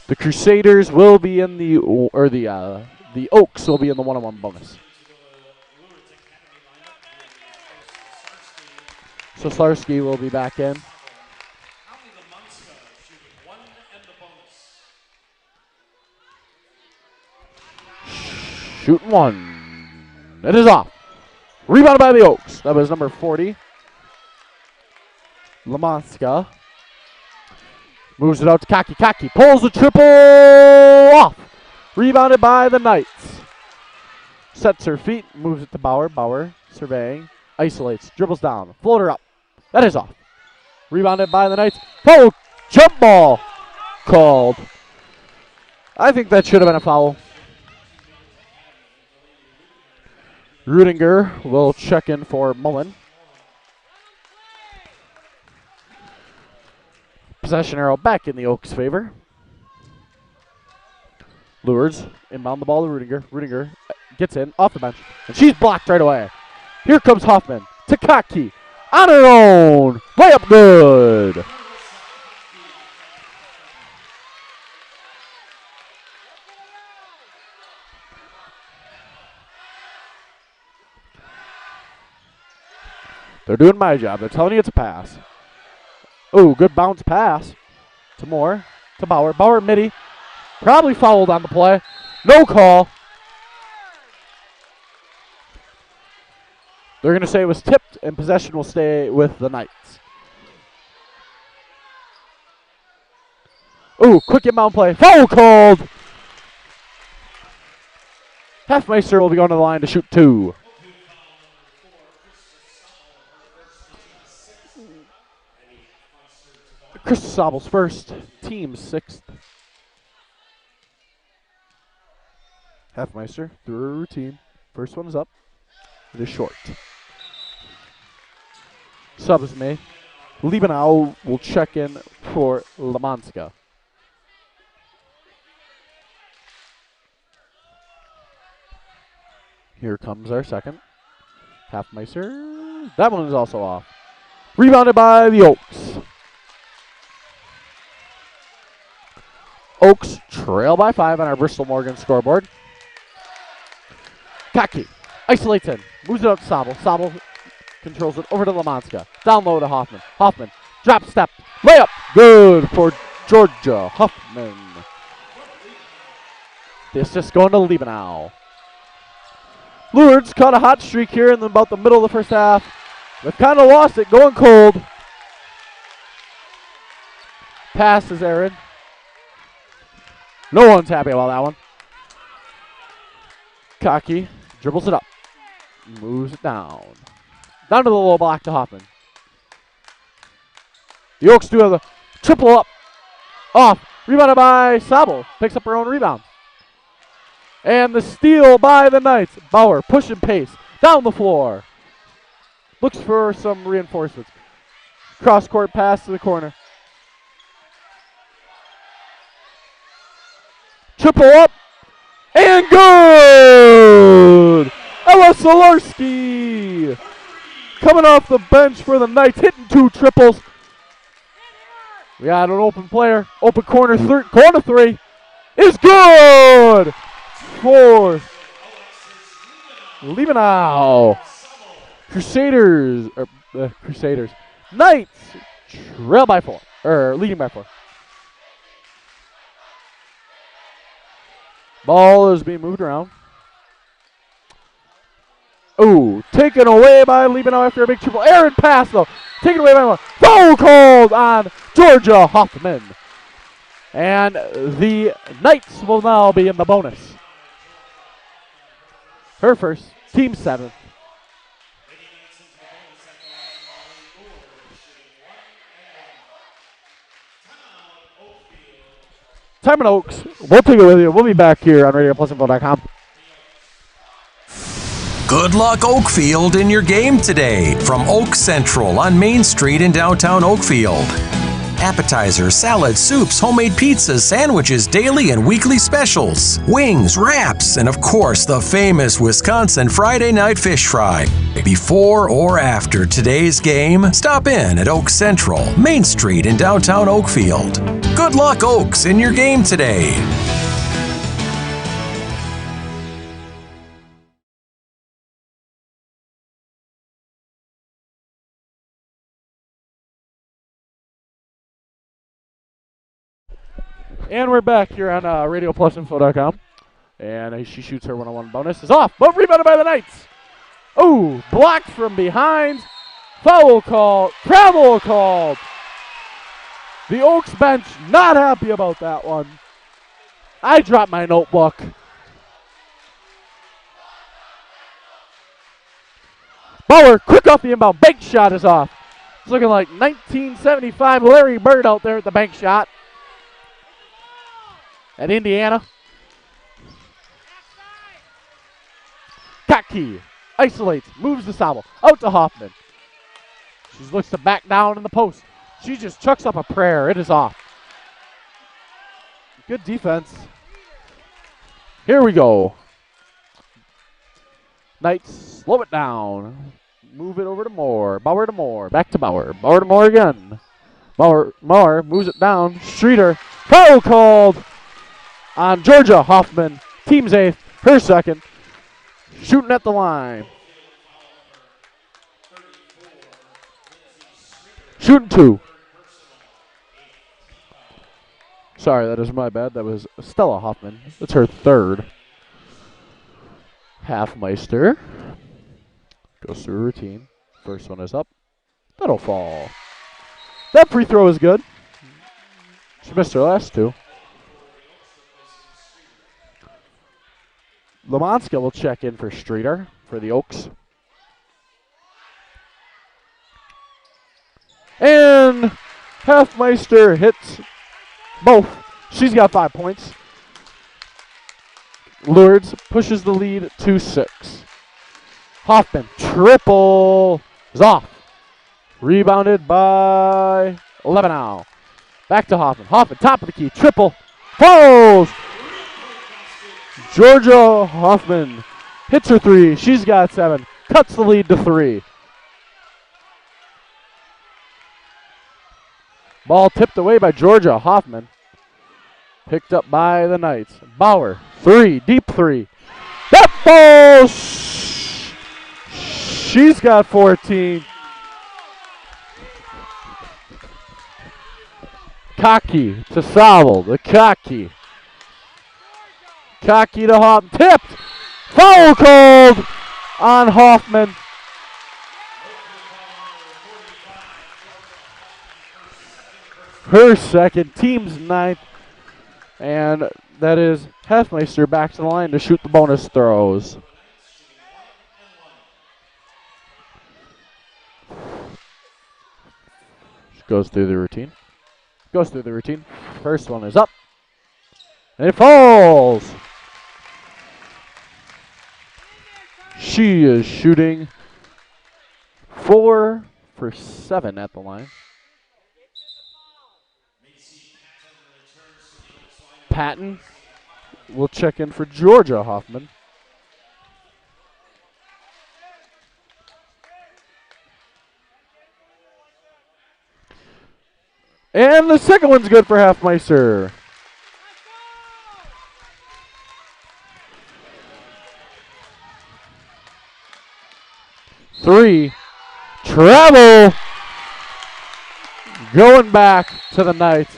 The Crusaders will be in the Oaks will be in the one-on-one bonus. So Slarski will be back in. Shooting 1. It is off. Rebounded by the Oaks. That was number 40. Lamanska. Moves it out to Cocky. Cocky pulls the triple off. Rebounded by the Knights. Sets her feet. Moves it to Bauer. Bauer surveying. Isolates. Dribbles down. Floater up. That is off. Rebounded by the Knights. Foul. Jump ball called. I think that should have been a foul. Rudinger will check in for Mullen. Possession arrow back in the Oaks' favor. Lourdes inbound the ball to Rudinger. Rudinger gets in off the bench, and she's blocked right away. Here comes Hoffman. Takaki on her own. Layup good. They're doing my job. They're telling you it's a pass. Oh, good bounce pass to Moore, to Bauer. Bauer midi. Probably fouled on the play. No call. They're going to say it was tipped, and possession will stay with the Knights. Oh, quick inbound play. Foul called. Halfmeister will be going to the line to shoot 2. Chris Sobel's first, team 6th. Halfmeister through her routine. First one is up. It is short. Sub is made. Liebenau will check in for Lamanska. Here comes our second. Halfmeister. That one is also off. Rebounded by the Oaks. Oaks trail by 5 on our Bristol Morgan scoreboard. Kaki isolates in. Moves it out to Sobel. Sobel controls it over to Lamanska. Down low to Hoffman. Hoffman. Drop step. Layup. Good for Georgia. Hoffman. The assist going to Liebenau. Lourdes caught a hot streak here in about the middle of the first half. They've kind of lost it. Going cold. Pass is Aaron. No one's happy about that one. Cocky dribbles it up. Moves it down. Down to the low block to Hoffman. The Oaks do have the triple up. Off. Rebounded by Sabo. Picks up her own rebound. And the steal by the Knights. Bauer push and pace. Down the floor. Looks for some reinforcements. Cross court pass to the corner. Triple up. And good! Ella Solarski coming off the bench for the Knights, hitting 2 triples. We got an open player. Open corner, corner 3 is good for Liebenau. Crusaders. Knights trail by 4, or leading by 4. Ball is being moved around. Ooh, taken away by Liebenau after a big triple. Aaron pass, though. Taken away by 1. Foul called on Georgia Hoffman. And the Knights will now be in the bonus. Her first, team 7. Time at Oaks. We'll take it with you. We'll be back here on RadioPlusInfo.com. Good luck, Oakfield, in your game today from Oak Central on Main Street in downtown Oakfield. Appetizers, salads, soups, homemade pizzas, sandwiches, daily and weekly specials, wings, wraps, and of course the famous Wisconsin Friday Night Fish Fry. Before or after today's game, stop in at Oak Central, Main Street in downtown Oakfield. Good luck, Oaks, in your game today. And we're back here on RadioPlusInfo.com. And she shoots her 1-on-1 bonus. Is off, but rebounded by the Knights. Oh, blocked from behind. Foul called. Travel called. The Oaks bench not happy about that one. I dropped my notebook. Bauer, quick off the inbound. Bank shot is off. It's looking like 1975 Larry Bird out there at the bank shot. At Indiana. Kaki isolates, moves the Sabo, out to Hoffman. She looks to back down in the post. She just chucks up a prayer. It is off. Good defense. Here we go. Knights slow it down. Move it over to Moore. Bauer to Moore. Back to Bauer. Bauer to Moore again. Moore moves it down. Streeter. Foul called on Georgia Hoffman. Team's 8th. Her 2nd. Shooting at the line. Shooting 2. Sorry, that is my bad. That was Stella Hoffman. That's her 3rd. Halfmeister goes through a routine. First one is up. That'll fall. That free throw is good. She missed her last 2. Lamonska will check in for Streeter for the Oaks. And Halfmeister hits both. She's got 5 points. Lourdes pushes the lead to 6. Hoffman, triple is off. Rebounded by Liebenau. Back to Hoffman. Hoffman, top of the key, triple. Falls! Georgia Hoffman hits her 3. She's got 7. Cuts the lead to 3. Ball tipped away by Georgia Hoffman. Picked up by the Knights. Bauer, 3, deep 3. That falls! She's got 14. Kaki to Sowell, the Kaki. Kaki to Hoffman, tipped! Foul called on Hoffman. Her 2nd, team's 9th. And That is Heffmeister back to the line to shoot the bonus throws. Goes through the routine. First one is up. And it falls. She is shooting 4 for 7 at the line. Patton will check in for Georgia Hoffman. And the second one's good for Heffmeister. Three. Travel. Going back to the Knights.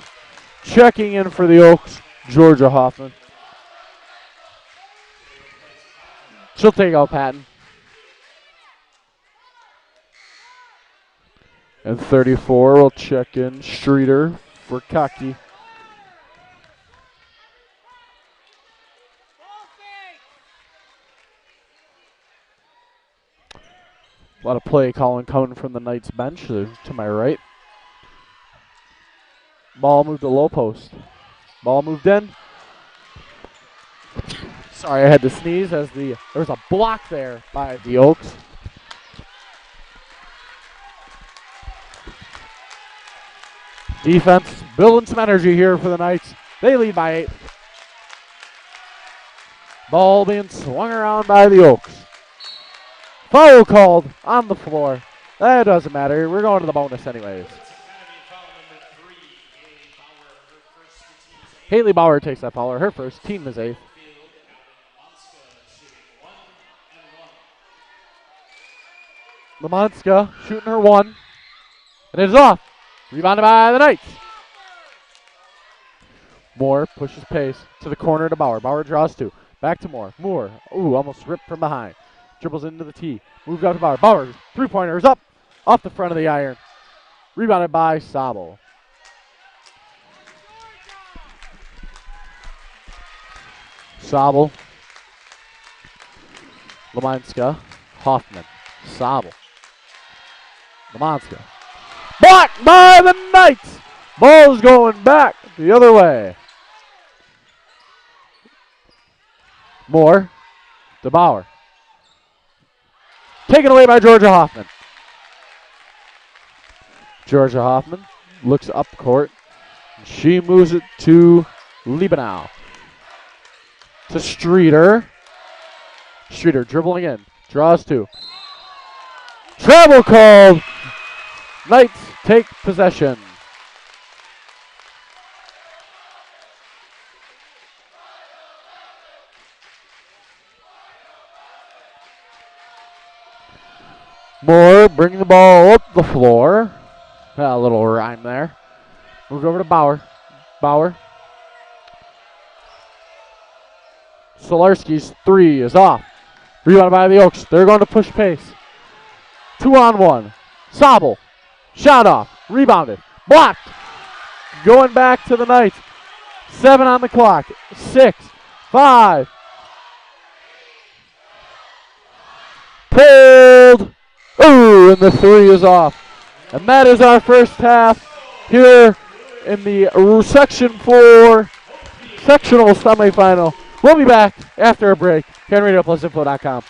Checking in for the Oaks, Georgia Hoffman. She'll take out Patton. And 34 will check in Streeter for Kaki. A lot of play calling coming from the Knights bench to my right. Ball moved to low post. Ball moved in. Sorry, I had to sneeze as there was a block there by the Oaks. Defense building some energy here for the Knights. They lead by 8. Ball being swung around by the Oaks. Foul called on the floor. That doesn't matter. We're going to the bonus anyways. Haley Bauer takes that foul. Her first, team is 8th. Lamonska shooting her 1. And it is off. Rebounded by the Knights. Moore pushes pace to the corner to Bauer. Bauer draws 2. Back to Moore. Moore, almost ripped from behind. Dribbles into the tee. Moved out to Bauer. Bauer, 3-pointer is up. Off the front of the iron. Rebounded by Sabo. Sabo. Lamonska. Hoffman. Sabo. Lamonska. Blocked by the Knights. Ball's going back the other way. Moore to Bauer. Taken away by Georgia Hoffman. Georgia Hoffman looks up court. She moves it to Liebenau. To Streeter. Streeter dribbling in. Draws 2. Travel called. Knights take possession. Moore bringing the ball up the floor. A little rhyme there. Moved over to Bauer. Bauer. Solarski's 3 is off. Rebounded by the Oaks. They're going to push pace. 2-on-1. Sobel. Shot off. Rebounded. Blocked. Going back to the Knights. 7 on the clock. 6. 5. Pulled. Ooh, and the 3 is off. And that is our first half here in the Section 4 sectional semifinal. We'll be back after a break here on RadioPlusInfo.com.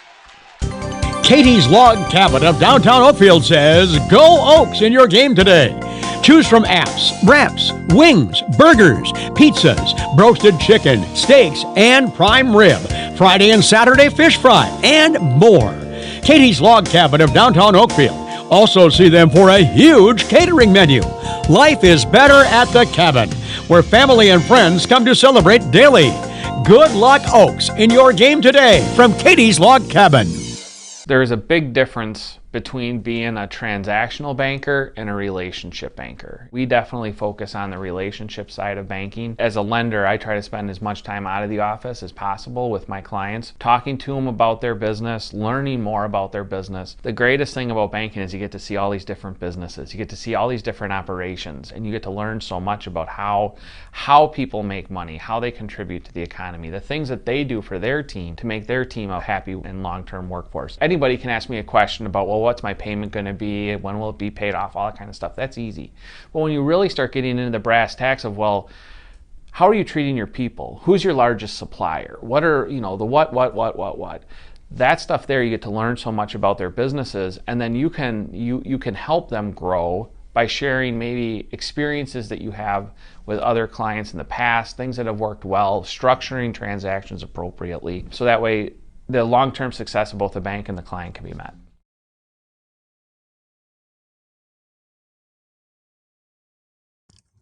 Katie's Log Cabin of downtown Oakfield says, Go Oaks in your game today. Choose from apps, wraps, wings, burgers, pizzas, roasted chicken, steaks, and prime rib. Friday and Saturday fish fry, and more. Katie's Log Cabin of downtown Oakfield. Also see them for a huge catering menu. Life is better at the cabin, where family and friends come to celebrate daily. Good luck, Oaks, in your game today from Katie's Log Cabin. There's a big difference between being a transactional banker and a relationship banker. We definitely focus on the relationship side of banking. As a lender, I try to spend as much time out of the office as possible with my clients, talking to them about their business, learning more about their business. The greatest thing about banking is you get to see all these different businesses. You get to see all these different operations, and you get to learn so much about how people make money, how they contribute to the economy, the things that they do for their team to make their team a happy and long-term workforce. Anybody can ask me a question about, well, what's my payment going to be? When will it be paid off? All that kind of stuff. That's easy. But when you really start getting into the brass tacks of, well, how are you treating your people? Who's your largest supplier? What are, the what? That stuff there, you get to learn so much about their businesses, and then you can help them grow by sharing maybe experiences that you have with other clients in the past, things that have worked well, structuring transactions appropriately, so that way the long-term success of both the bank and the client can be met.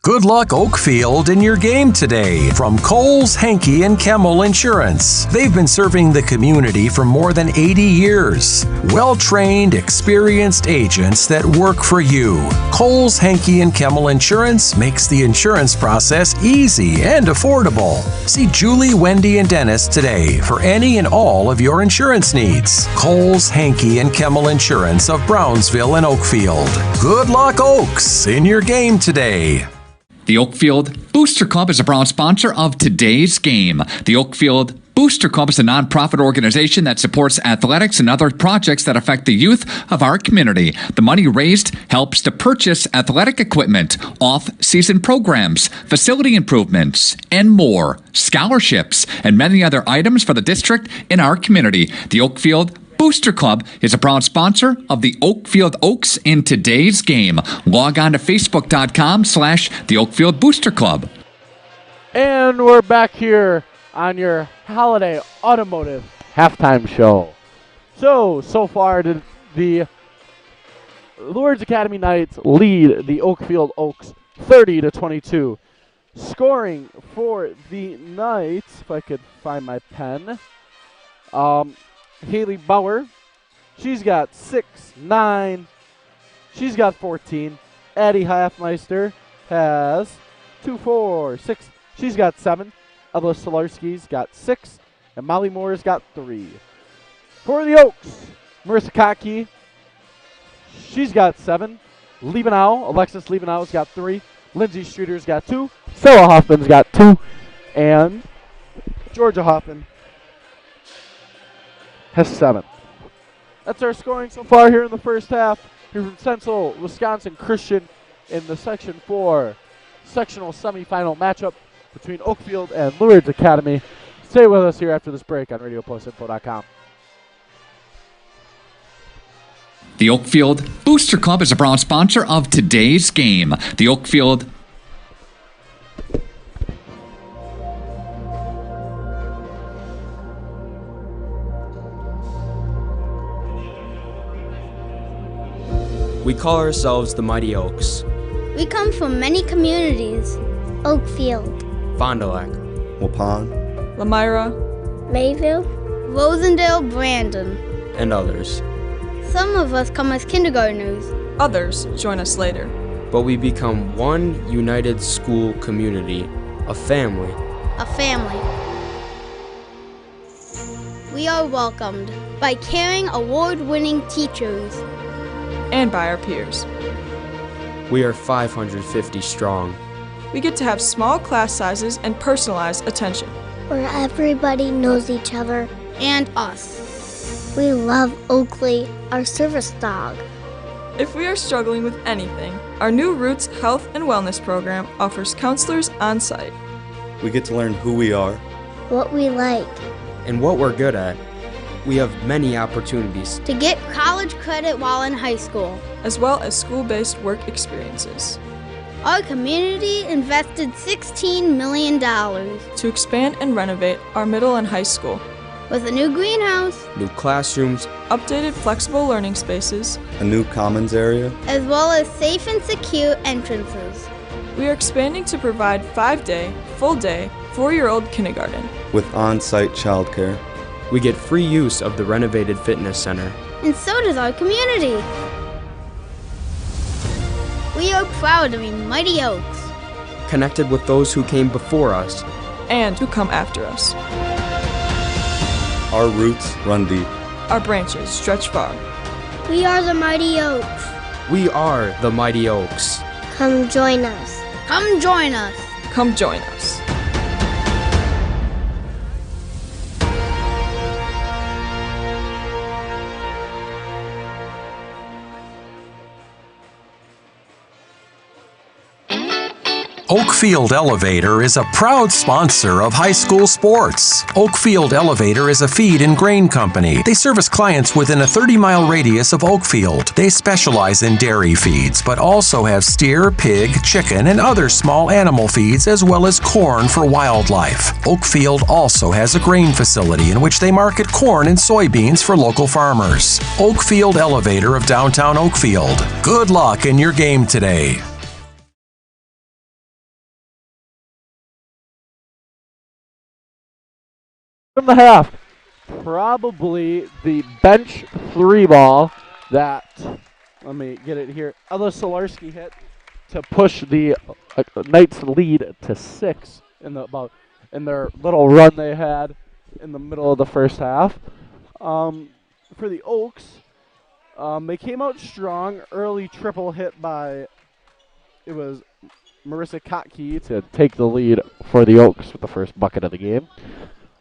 Good luck, Oakfield, in your game today from Coles, Henke, and Kemmel Insurance. They've been serving the community for more than 80 years. Well-trained, experienced agents that work for you. Coles, Henke, and Kemmel Insurance makes the insurance process easy and affordable. See Julie, Wendy, and Dennis today for any and all of your insurance needs. Coles, Henke, and Kemmel Insurance of Brownsville and Oakfield. Good luck, Oaks, in your game today. The Oakfield Booster Club is a proud sponsor of today's game. The Oakfield Booster Club is a nonprofit organization that supports athletics and other projects that affect the youth of our community. The money raised helps to purchase athletic equipment, off-season programs, facility improvements, and more, scholarships, and many other items for the district in our community. The Oakfield Booster Club is a proud sponsor of the Oakfield Oaks in today's game. Log on to Facebook.com/the Oakfield Booster Club. And we're back here on your holiday automotive halftime show. So far the Lourdes Academy Knights lead the Oakfield Oaks 30-22. Scoring for the Knights, if I could find my pen, Haley Bauer, she's got 6-9. She's got 14. Addie Halfmeister has 2-4-6. She's got 7. Ella Solarski's got 6. And Molly Moore's got 3. For the Oaks, Marissa Kottke, she's got 7. Alexis Liebenau's got 3. Lindsay Streeter's got 2. Stella Hoffman's got 2. And Georgia Hoffman has 7. That's our scoring so far here in the first half. Here from Central Wisconsin Christian in the Section 4 sectional semifinal matchup between Oakfield and Lourdes Academy. Stay with us here after this break on RadioPlusInfo.com. The Oakfield Booster Club is a proud sponsor of today's game. The Oakfield We call ourselves the Mighty Oaks. We come from many communities. Oakfield, Fond du Lac, Waupun, Lamira, Mayville, Rosendale, Brandon, and others. Some of us come as kindergartners. Others join us later. But we become one united school community, a family. A family. We are welcomed by caring, award-winning teachers. And by our peers. We are 550 strong. We get to have small class sizes and personalized attention. Where everybody knows each other. And us. We love Oakley, our service dog. If we are struggling with anything, our new Roots Health and Wellness program offers counselors on site. We get to learn who we are, what we like, and what we're good at. We have many opportunities to get college credit while in high school, as well as school-based work experiences. Our community invested $16 million to expand and renovate our middle and high school with a new greenhouse, new classrooms, updated flexible learning spaces, a new commons area, as well as safe and secure entrances. We are expanding to provide 5-day, full-day, 4-year-old kindergarten with on-site childcare. We get free use of the renovated fitness center. And so does our community. We are proud to be Mighty Oaks. Connected with those who came before us and who come after us. Our roots run deep. Our branches stretch far. We are the Mighty Oaks. We are the Mighty Oaks. Come join us. Come join us. Come join us. Oakfield Elevator is a proud sponsor of high school sports. Oakfield Elevator is a feed and grain company. They service clients within a 30-mile radius of Oakfield. They specialize in dairy feeds, but also have steer, pig, chicken, and other small animal feeds, as well as corn for wildlife. Oakfield also has a grain facility in which they market corn and soybeans for local farmers. Oakfield Elevator of downtown Oakfield. Good luck in your game today. From the half, probably the bench 3 ball that, let me get it here, Ella Solarski hit to push the Knights lead to 6 in their little run they had in the middle of the first half. For the Oaks, they came out strong. Early triple hit by, it was Marissa Kotke to take the lead for the Oaks with the first bucket of the game.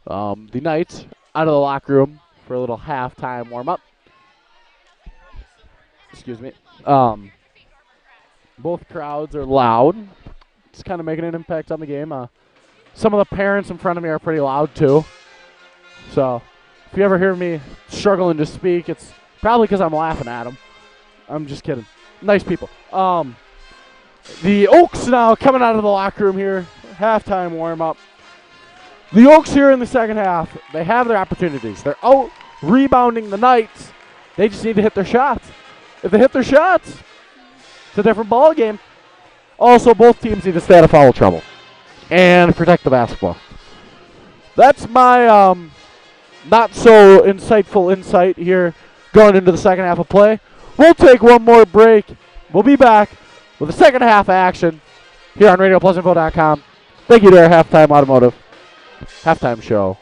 The Knights out of the locker room for a little halftime warm-up. Excuse me. Both crowds are loud. It's kind of making an impact on the game. Some of the parents in front of me are pretty loud too. So if you ever hear me struggling to speak, it's probably because I'm laughing at them. I'm just kidding. Nice people. The Oaks now coming out of the locker room here. Halftime warm-up. The Oaks here in the second half, they have their opportunities. They're out rebounding the Knights. They just need to hit their shots. If they hit their shots, it's a different ball game. Also, both teams need to stay out of foul trouble and protect the basketball. That's my not so insightful insight here going into the second half of play. We'll take one more break. We'll be back with the second half action here on RadioPleasantville.com. Thank you to our Halftime Automotive halftime show.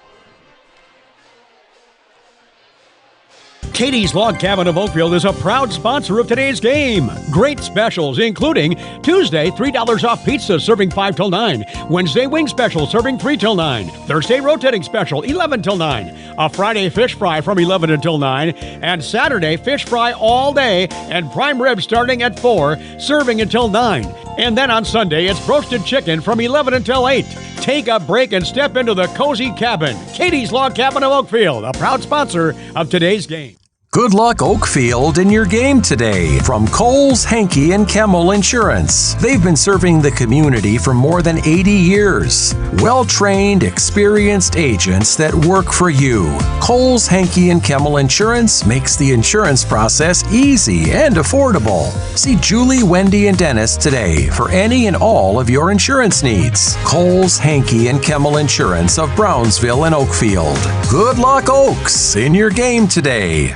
Katie's Log Cabin of Oakfield is a proud sponsor of today's game. Great specials, including Tuesday, $3 off pizza serving 5 till 9. Wednesday, wing special serving 3 till 9. Thursday, rotating special 11 till 9. A Friday fish fry from 11 until 9. And Saturday, fish fry all day and prime rib starting at 4, serving until 9. And then on Sunday, it's roasted chicken from 11 until 8. Take a break and step into the cozy cabin. Katie's Log Cabin of Oakfield, a proud sponsor of today's game. Good luck, Oakfield, in your game today from Coles, Henke, and Kemmel Insurance. They've been serving the community for more than 80 years. Well-trained, experienced agents that work for you. Coles, Henke, and Kemmel Insurance makes the insurance process easy and affordable. See Julie, Wendy, and Dennis today for any and all of your insurance needs. Coles, Henke, and Kemmel Insurance of Brownsville and Oakfield. Good luck, Oaks, in your game today.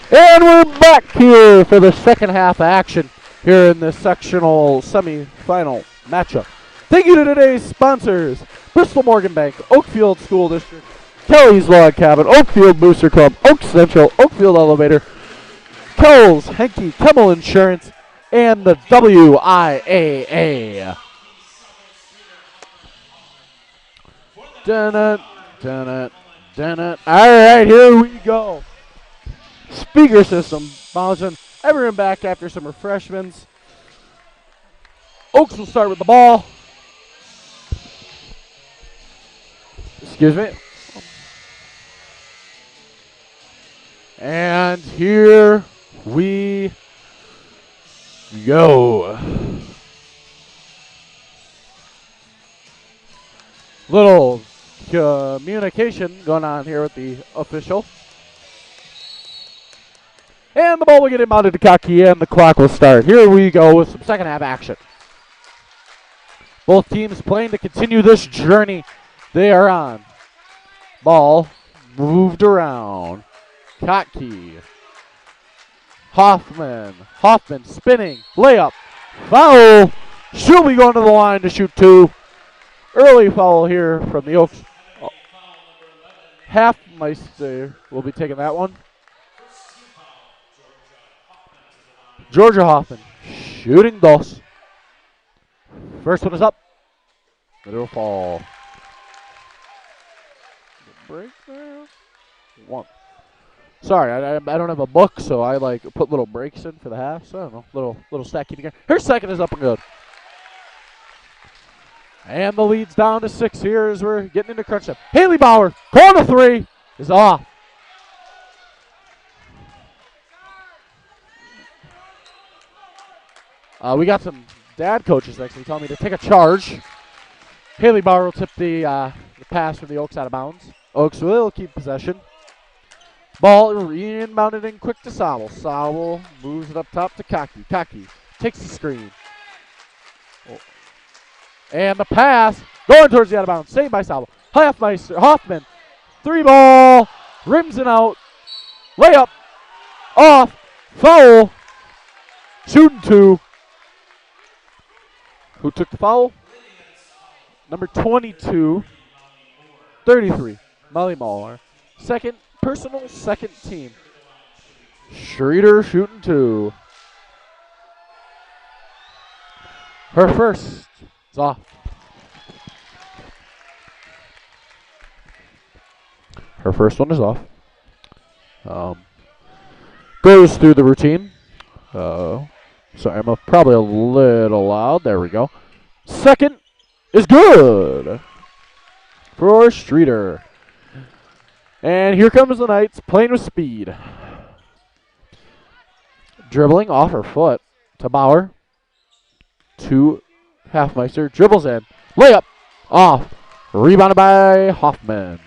And we're back here for the second half action here in the sectional semifinal matchup. Thank you to today's sponsors: Bristol Morgan Bank, Oakfield School District, Kelly's Log Cabin, Oakfield Booster Club, Oak Central, Oakfield Elevator, Coles, Henke, Kemmel Insurance, and the WIAA. Dun-it, dun-it, dun-it. All right, here we go. Speaker system bouncing. Everyone back after some refreshments. Oaks will start with the ball. Excuse me. And here we go. Little communication going on here with the official. And the ball will get inbounded to Kotke, and the clock will start. Here we go with some second half action. Both teams playing to continue this journey they are on. Ball moved around. Kotke. Hoffman spinning. Layup. Foul. She'll be going to the line to shoot 2. Early foul here from the Oaks. Halfmeister will be taking that one. Georgia Hoffman shooting dos. First one is up. It'll fall. Break there. 1. Sorry, I don't have a book, so I like put little breaks in for the half. So I don't know, little stacking again. Her second is up and good. And the lead's down to 6 here as we're getting into crunch time. Haley Bauer, corner 3 is off. We got some dad coaches next to me telling me to take a charge. Haley Bauer will tip the pass from the Oaks out of bounds. Oaks will keep possession. Ball inbounded in quick to Sobel. Sobel moves it up top to Kotke. Kotke takes the screen. Oh. And the pass going towards the out of bounds. Saved by Sobel. Hoffman. 3 ball. Rims it out. Layup. Off. Foul. Shooting 2. Who took the foul? Number 22. 33. Molly Mauler. Second personal, second team. Schroeder shooting 2. Her first is off. Her first one is off. Goes through the routine. Sorry, I'm probably a little loud. There we go. Second is good for Streeter. And here comes the Knights playing with speed. Dribbling off her foot to Bauer. To Halfmeister. Dribbles in. Layup. Off. Rebounded by Hoffman.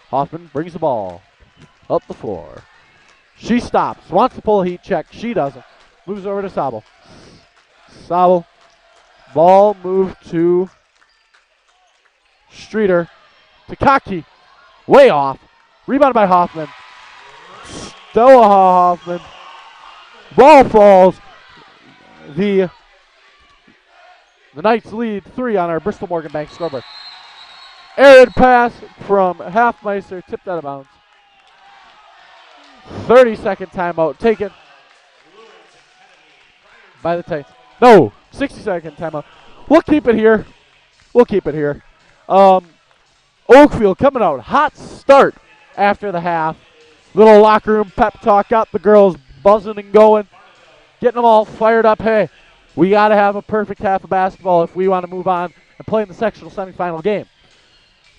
Hoffman brings the ball up the floor. She stops. Wants to pull a heat check. She doesn't. Moves over to Sobel. Sobel. Ball moved to Streeter. To Kotke. Way off. Rebounded by Hoffman. Stella Hoffman. Ball falls. The Knights lead 3 on our Bristol Morgan Bank scoreboard. Arid pass from Halfmeister. Tipped out of bounds. 30-second timeout taken by the Titans. No, 60-second timeout. We'll keep it here. Oakfield coming out. Hot start after the half. Little locker room pep talk. Got the girls buzzing and going. Getting them all fired up. Hey, we got to have a perfect half of basketball if we want to move on and play in the sectional semifinal game.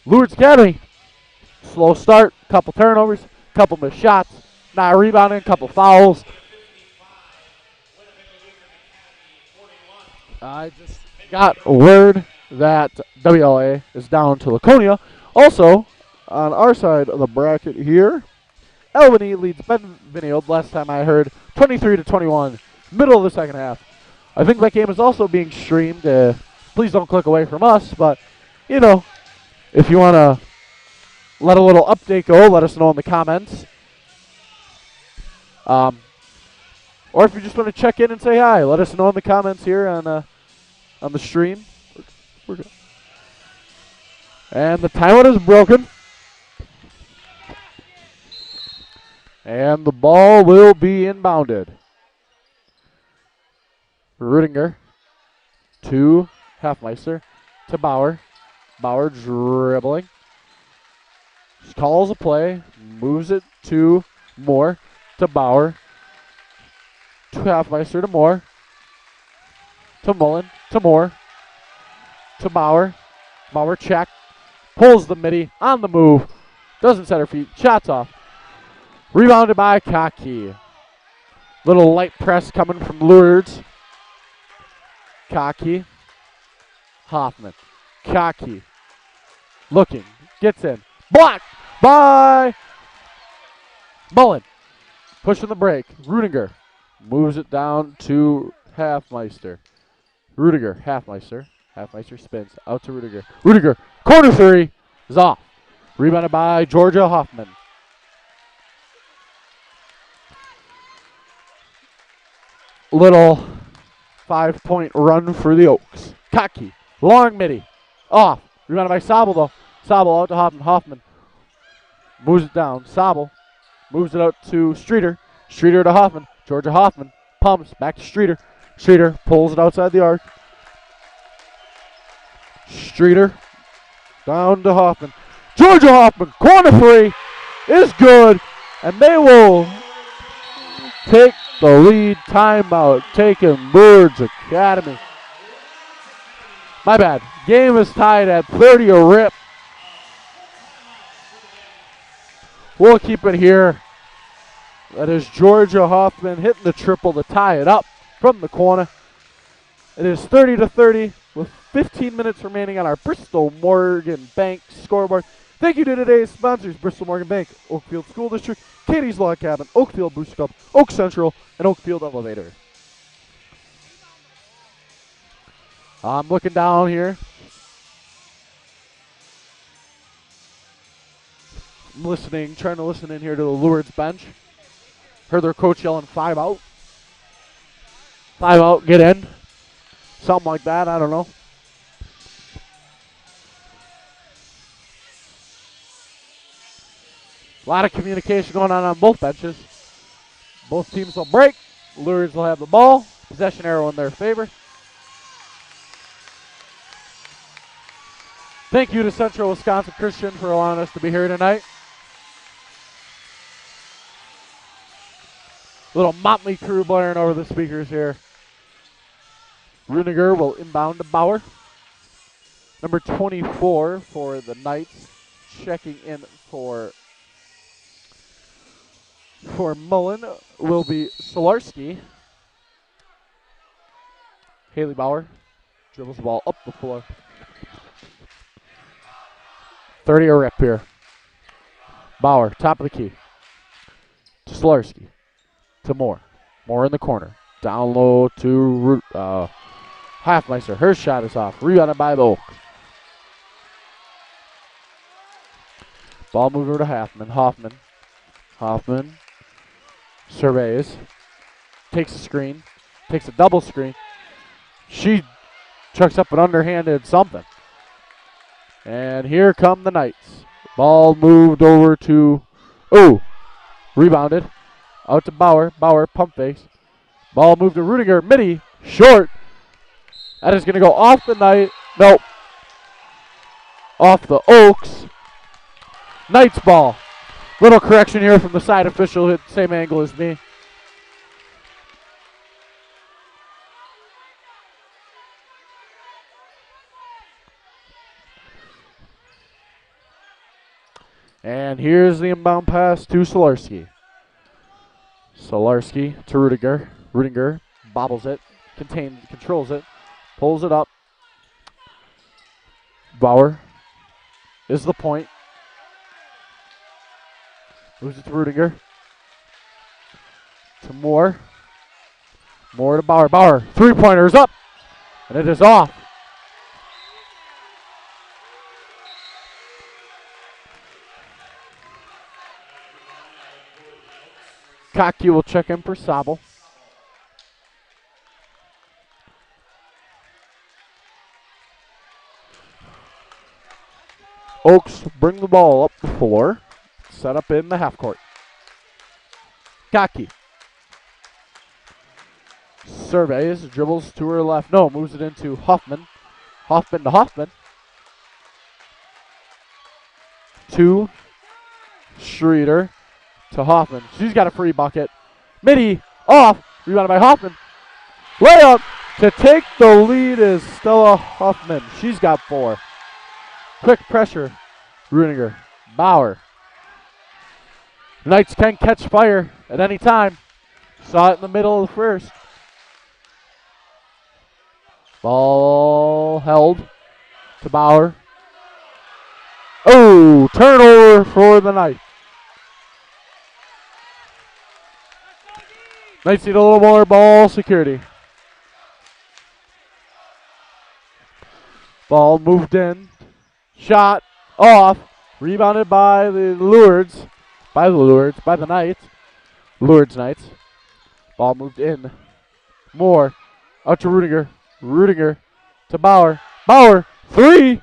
Lourdes Academy, slow start. Couple turnovers. Couple missed shots. Not rebounding. Couple fouls. I just got word that WLA is down to Laconia. Also, on our side of the bracket here, Albany leads Benvenfield, last time I heard, 23-21, middle of the second half. I think that game is also being streamed. Please don't click away from us, but, you know, if you want to let a little update go, let us know in the comments. Or if you just want to check in and say hi, let us know in the comments here on the stream. We're good. And the timeout is broken. And the ball will be inbounded. Rudinger to Halfmeister to Bauer. Bauer dribbling. Calls a play. Moves it to Moore. To Bauer. To Halfmeister to Moore. To Mullen. To Moore. To Bauer. Bauer check. Pulls the midi. On the move. Doesn't set her feet. Shots off. Rebounded by Kotke. Little light press coming from Lourdes. Kotke. Hoffman. Kotke. Looking. Gets in. Blocked by Mullen. Pushing the break. Rudinger moves it down to Halfmeister. Rudiger. Halfmeister. Halfmeister spins out to Rudiger. Rudiger. Corner 3 is off. Rebounded by Georgia Hoffman. Little 5-point run for the Oaks. Kottke, long midi, off. Rebounded by Sabel though. Sabel out to Hoffman. Hoffman moves it down. Sabel moves it out to Streeter. Streeter to Hoffman. Georgia Hoffman pumps back to Streeter. Streeter pulls it outside the arc. Streeter down to Hoffman. Georgia Hoffman, corner three is good, and they will take the lead. Timeout taken Lourdes Academy. My bad. Game is tied at 30 a rip. We'll keep it here. That is Georgia Hoffman hitting the triple to tie it up from the corner. It is 30 to 30 with 15 minutes remaining on our Bristol Morgan Bank scoreboard. Thank you to today's sponsors, Bristol Morgan Bank, Oakfield School District, Katie's Log Cabin, Oakfield Booster Club, Oak Central, and Oakfield Elevator. I'm looking down here. I'm listening, trying to listen in here to the Lourdes bench. Heard their coach yelling 5 out. 5 out, get in. Something like that, I don't know. A lot of communication going on both benches. Both teams will break. Lourdes will have the ball. Possession arrow in their favor. Thank you to Central Wisconsin Christian for allowing us to be here tonight. Little Motley Crew blaring over the speakers here. Runiger will inbound to Bauer. Number 24 for the Knights. Checking in for Mullen will be Solarski. Haley Bauer dribbles the ball up the floor. 30 a rip here. Bauer, top of the key. To Solarski. To Moore. Moore in the corner. Down low to Halfmeister. Her shot is off. Rebounded by the Oaks. Ball moved over to Hoffman. Hoffman surveys. Takes a screen. Takes a double screen. She chucks up an underhanded something. And here come the Knights. Ball moved over to, rebounded. Out to Bauer. Bauer, pump fakes. Ball moved to Rudiger. Midi, short. That is going to go off the Knight. Nope. Off the Oaks. Knights ball. Little correction here from the side official. Hit the same angle as me. And here's the inbound pass to Solarski. Solarski to Rudiger. Rudiger bobbles it, controls it, pulls it up. Bauer is the point. Moves it to Rudiger. To Moore. Moore to Bauer. Bauer, three-pointer is up, and it is off. Kottke will check in for Sabel. Oaks bring the ball up the floor. Set up in the half court. Kottke. Surveys, dribbles to her left. No, moves it into Hoffman. Hoffman to Hoffman. To Schroeder. To Hoffman. She's got a free bucket. Midi off. Rebounded by Hoffman. Layup to take the lead is Stella Hoffman. She's got 4. Quick pressure. Rudiger. Bauer. The Knights can catch fire at any time. Saw it in the middle of the first. Ball held to Bauer. Oh, turnover for the Knights. Knights need a little more ball security. Ball moved in. Shot off. Rebounded by the Lourdes. By the Knights. Lourdes Knights. Ball moved in. Moore. Out to Rudiger. Rudiger to Bauer. Bauer. 3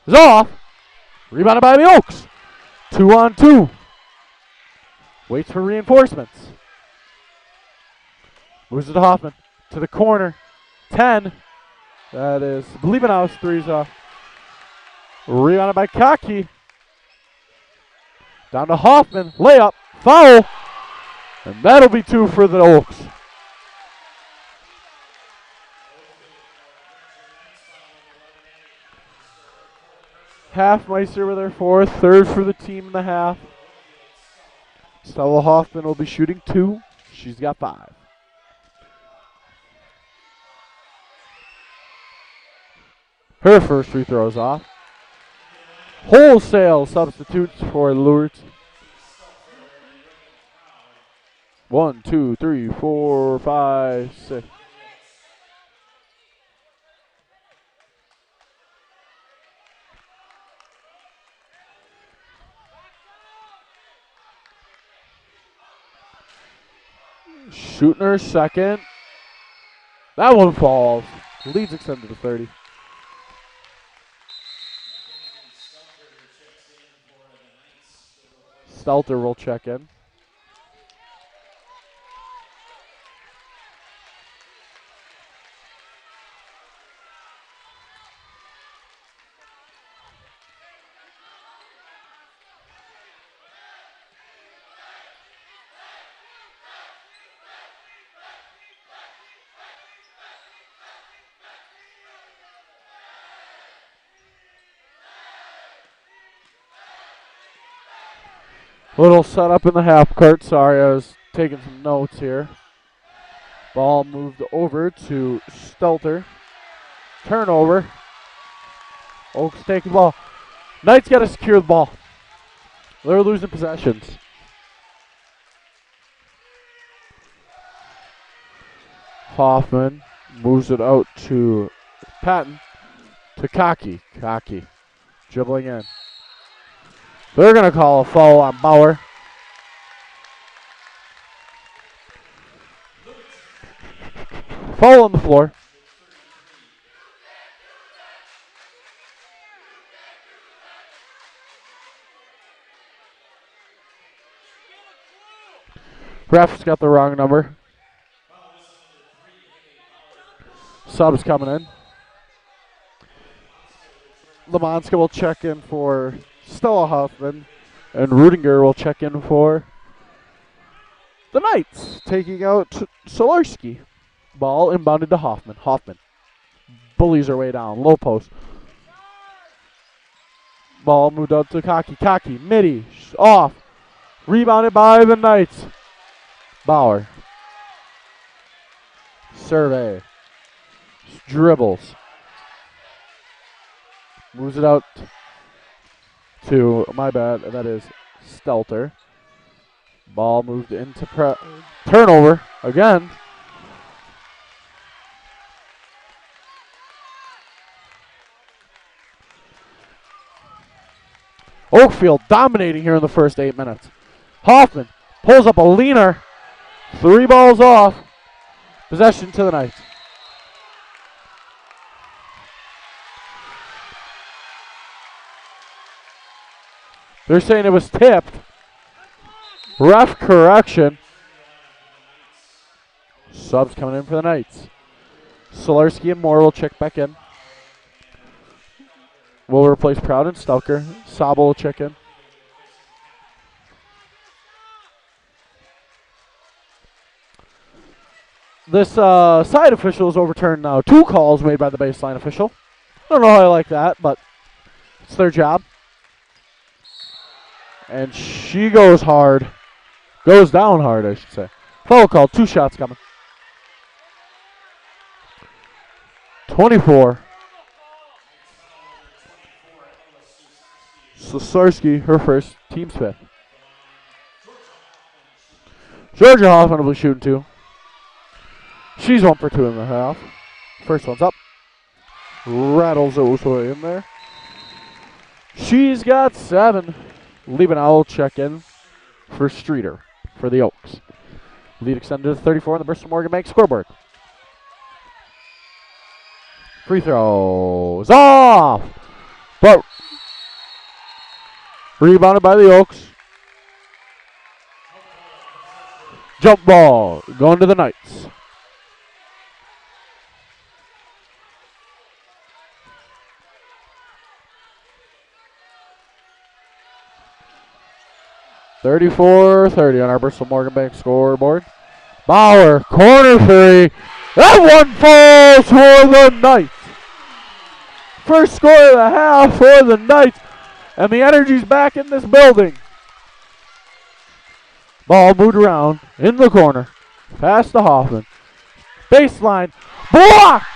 is off. Rebounded by the Oaks. 2-on-2. Waits for reinforcements. Moves it to Hoffman. To the corner. 10. That is Bleebenhaus. 3's off. Rebounded by Kaki. Down to Hoffman. Layup. Foul. And that'll be 2 for the Oaks. Halfmeister with her 4th. 3rd for the team in the half. Stella Hoffman will be shooting 2. She's got 5. Her first free throw is off. Wholesale substitutes for Lourdes. 1, 2, 3, 4, 5, 6. Shooting her second. That one falls. Leads extended to 30. Stelter will check in. Little setup in the half court. Sorry, I was taking some notes here. Ball moved over to Stelter. Turnover. Oaks take the ball. Knights got to secure the ball. They're losing possessions. Hoffman moves it out to Patton. To Kaki. Kaki dribbling in. They're going to call a foul on Bauer. Foul on the floor. Ref's got the wrong number. Subs coming in. Lamonska will check in for Stella Hoffman, and Rudiger will check in for the Knights, taking out Solarski. Ball inbounded to Hoffman. Hoffman bullies her way down. Low post. Ball moved out to Kaki. Kaki, midi, off. Rebounded by the Knights. Bauer. Survey. Dribbles. Moves it out to, my bad, that is Stelter. Ball moved into turnover again. Oakfield dominating here in the first 8 minutes. Hoffman pulls up a leaner. 3 balls off. Possession to the Knights. They're saying it was tipped. Ref correction. Subs coming in for the Knights. Solarski and Moore will check back in. Will replace Proud and Stelker. Sabo will check in. This side official is overturned now. 2 calls made by the baseline official. I don't know how I like that, but it's their job. And she goes hard. Goes down hard, I should say. Foul call. 2 shots coming. 24. Sosarski, her first, team's 5th. Georgia Hoffman will be shooting 2. She's 1 for 2.5. First one's up. Rattles it way in there. She's got 7. Liebenau check in for Streeter for the Oaks. Lead extended to 34 on the Bristol Morgan Bank scoreboard. Free throws off, but rebounded by the Oaks. Jump ball going to the Knights. (34-30) on our Bristol Morgan Bank scoreboard. Bauer, corner 3. That one falls for the Knights. First score of the half for the Knights. And the energy's back in this building. Ball moved around in the corner. Pass to Hoffman. Baseline. Blocked.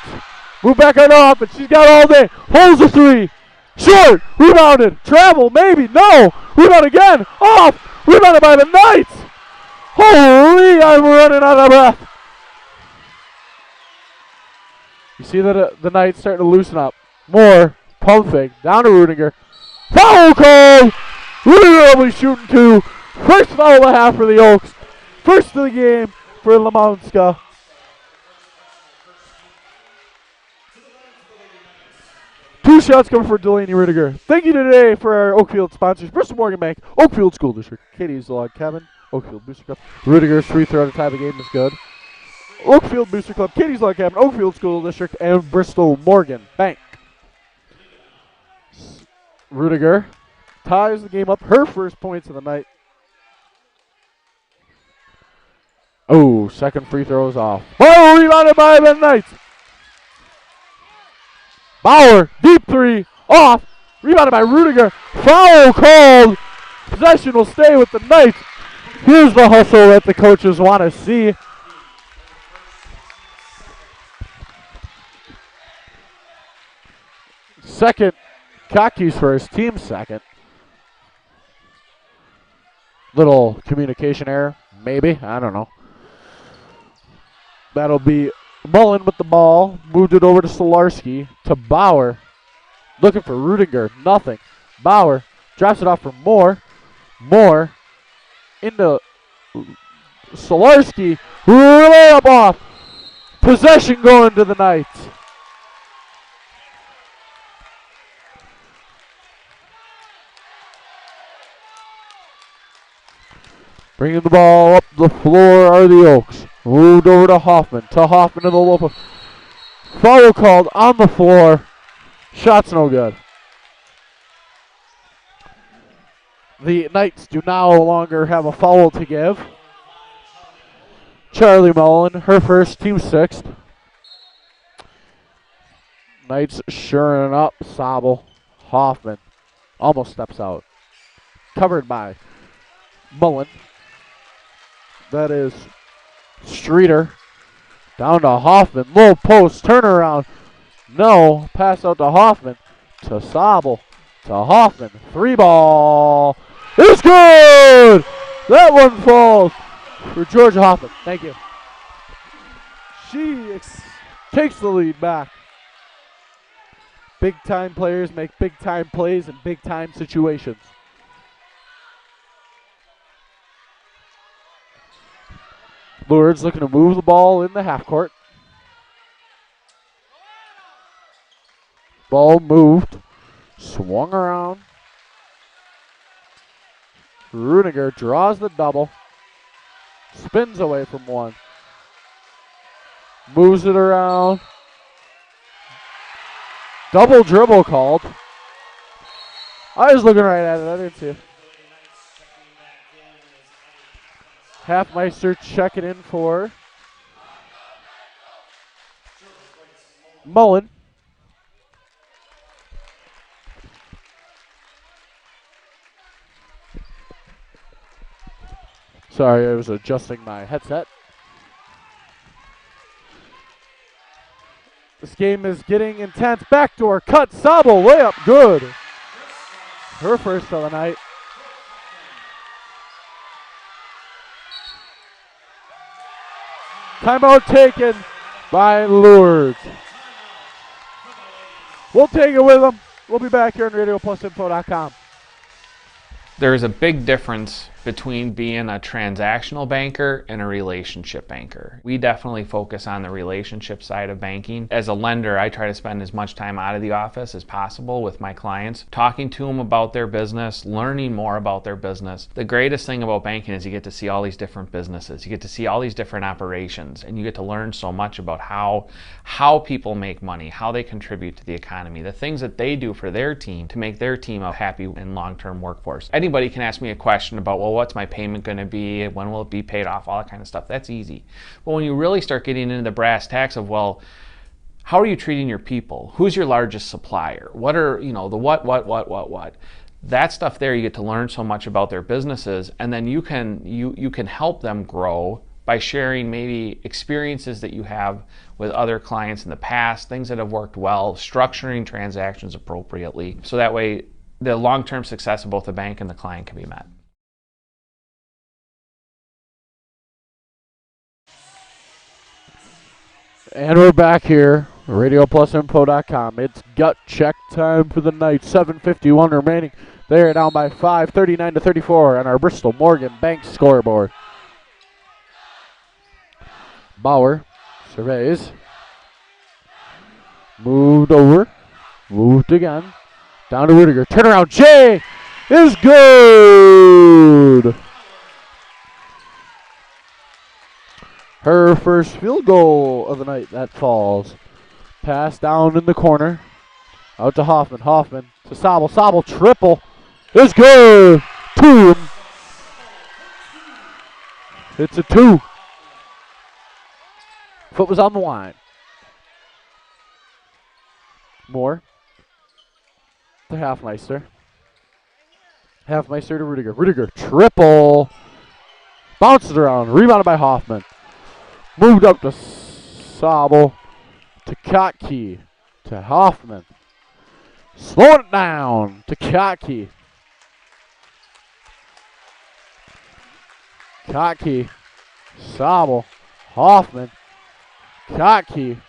Move back on Hoffman. She's got all day. Holds a 3. Short. Rebounded. Travel. Maybe. No. Rebound again. Off. Rebounded by the Knights. Holy, I'm running out of breath. You see that the Knights starting to loosen up. More. Pump fake. Down to Rudiger. Foul call. Rudiger will be shooting 2. First foul of the half for the Oaks. First of the game for Lamanska. Two shots coming for Delaney Rudiger. Thank you today for our Oakfield sponsors. Bristol Morgan Bank, Oakfield School District, Katie's Log Cabin, Oakfield Booster Club. Rudiger's free throw to tie the game is good. Oakfield Booster Club, Katie's Log Cabin, Oakfield School District, and Bristol Morgan Bank. Rudiger ties the game up. Her first points of the night. Oh, second free throw is off. Oh, rebounded by the Knights. Bauer, deep 3, off. Rebounded by Rudiger. Foul called. Possession will stay with the Knights. Here's the hustle that the coaches want to see. Second, Kaki's first, team second. Little communication error, maybe, I don't know. That'll be Mullen with the ball, moved it over to Solarski, to Bauer. Looking for Rudiger, nothing. Bauer drops it off for Moore. Moore into Solarski, layup off. Possession going to the Knights. Bringing the ball up the floor are the Oaks. Moved over to Hoffman in the low post. Foul called on the floor. Shot's no good. The Knights do no longer have a foul to give. Charlie Mullen, her first, team sixth. Knights shoring up. Sobel. Hoffman almost steps out. Covered by Mullen. That is Streeter. Down to Hoffman. Low post. Turnaround. No. Pass out to Hoffman. To Sobel. To Hoffman. 3 ball. It's good! That one falls for Georgia Hoffman. Thank you. She takes the lead back. Big time players make big time plays in big time situations. Lourdes looking to move the ball in the half court. Ball moved. Swung around. Rudiger draws the double. Spins away from one. Moves it around. Double dribble called. I was looking right at it. I didn't see it. Halfmeister checking in for Mullen. Sorry, I was adjusting my headset. This game is getting intense. Backdoor cut. Sobel layup. Good. Her first of the night. Timeout taken by Lourdes. We'll take it with them. We'll be back here on RadioPlusInfo.com. There is a big difference between being a transactional banker and a relationship banker. We definitely focus on the relationship side of banking. As a lender, I try to spend as much time out of the office as possible with my clients, talking to them about their business, learning more about their business. The greatest thing about banking is you get to see all these different businesses. You get to see all these different operations, and you get to learn so much about how people make money, how they contribute to the economy, the things that they do for their team to make their team a happy and long-term workforce. Anybody can ask me a question about, well, what's my payment going to be? When will it be paid off? All that kind of stuff. That's easy. But when you really start getting into the brass tacks of, well, how are you treating your people? Who's your largest supplier? What are, the what? That stuff there, you get to learn so much about their businesses, and then you can help them grow by sharing maybe experiences that you have with other clients in the past, things that have worked well, structuring transactions appropriately, so that way the long-term success of both the bank and the client can be met. And we're back here, RadioPlusInfo.com. It's gut check time for the night. 7:51 remaining. They're down by 5, 39-34 on our Bristol Morgan Bank scoreboard. Bauer surveys. Moved over. Moved again. Down to Rudiger. Turnaround. Jay is good. Her first field goal of the night. That falls. Pass down in the corner. Out to Hoffman. Hoffman to Sobel. Sobel triple. Is good. 2. It's a 2. Foot was on the line. Moore to Halfmeister. Halfmeister to Rudiger. Rudiger triple. Bounces around. Rebounded by Hoffman. Moved up to Sobel. To Kotke. To Hoffman. Slowing it down to Kotke. Kotke. Sobel. Hoffman. Kotke.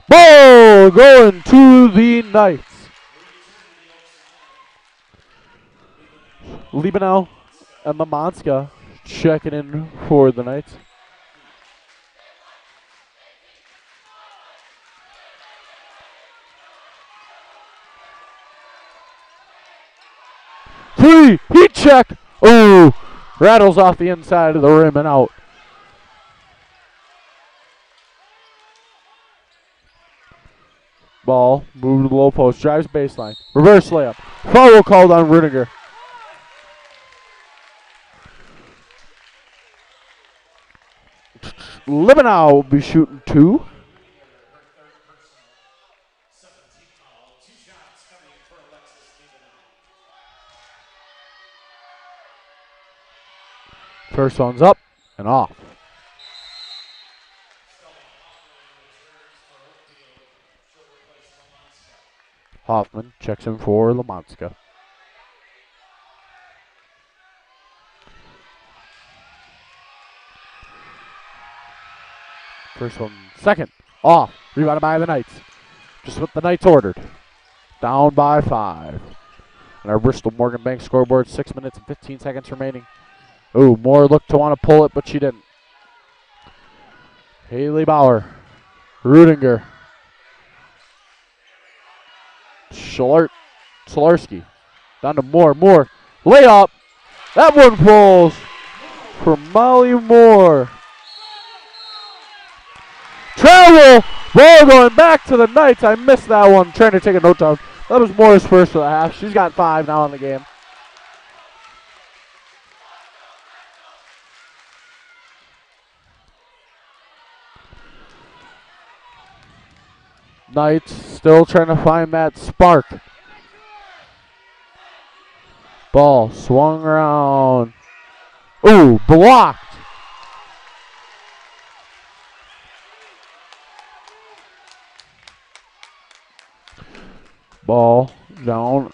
Ball going to the Knights. Liebenau and Lamanska checking in for the Knights. Three, heat check. Oh, rattles off the inside of the rim and out. Ball moved to the low post, drives baseline. Reverse layup. Foul called on Rudiger. Liebenau will be shooting 2. First one's up and off. Hoffman checks in for Lamanska. First one, second, off. Rebounded by the Knights. Just what the Knights ordered. Down by 5. And our Bristol Morgan Bank scoreboard, 6 minutes and 15 seconds remaining. Oh, Moore looked to want to pull it, but she didn't. Haley Bauer. Rudinger. Solarski. Down to Moore. Moore. Layup. That one falls for Molly Moore. Travel. Ball going back to the Knights. I missed that one. Trying to take a note down. That was Moore's first for the half. She's got 5 now in the game. Knights still trying to find that spark. Ball swung around. Ooh, blocked. Ball down.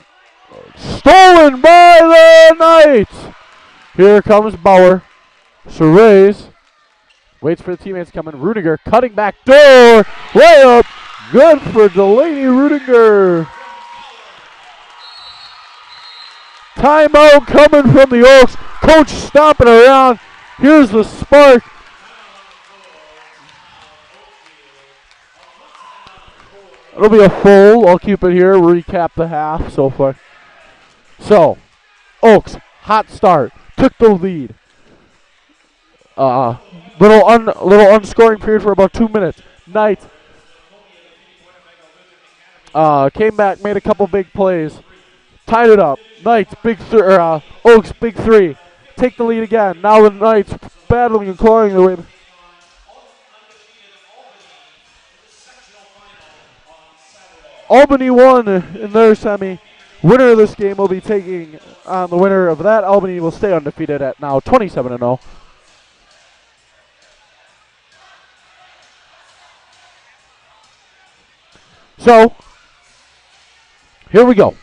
Stolen by the Knights. Here comes Bauer. Surveys. Waits for the teammates coming. Rudiger cutting back door. Layup. Good for Delaney Rudiger. Timeout coming from the Oaks. Coach stomping around. Here's the spark. It'll be a full. I'll keep it here. Recap the half so far. So, Oaks, hot start. Took the lead. Little unscoring period for about 2 minutes. Knights came back, made a couple big plays. Tied it up. Knights, Oaks, big three. Take the lead again. Now the Knights battling and clawing their way. Albany won in their semi. Winner of this game will be taking on the winner of that. Albany will stay undefeated at now 27-0. So, here we go.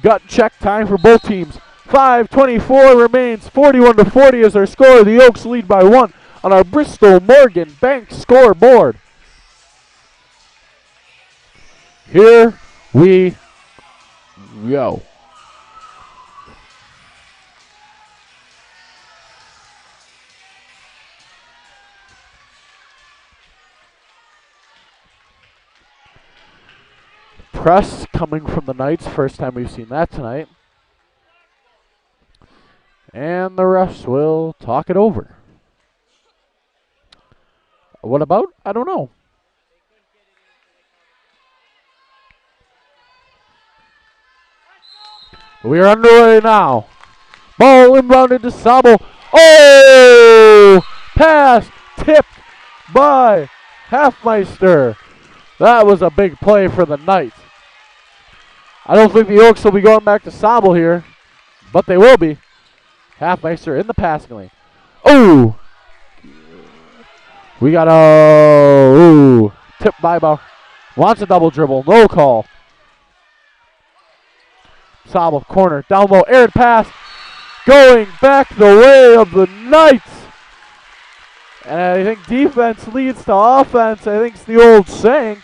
Gut check time for both teams. 5:24 remains, 41-40 is our score. The Oaks lead by 1 on our Bristol Morgan Bank scoreboard. Here we go. Press coming from the Knights. First time we've seen that tonight. And the refs will talk it over. What about? I don't know. We are underway now. Ball inbounded to Sabo. Oh! Pass tipped by Halfmeister. That was a big play for the Knights. I don't think the Oaks will be going back to Sabo here, but they will be. Halfmeister in the passing lane. Oh! We got a tip by Bauer. Wants a double dribble. No call. Sabo, corner, down low, aired pass. Going back the way of the Knights. And I think defense leads to offense. I think it's the old saying.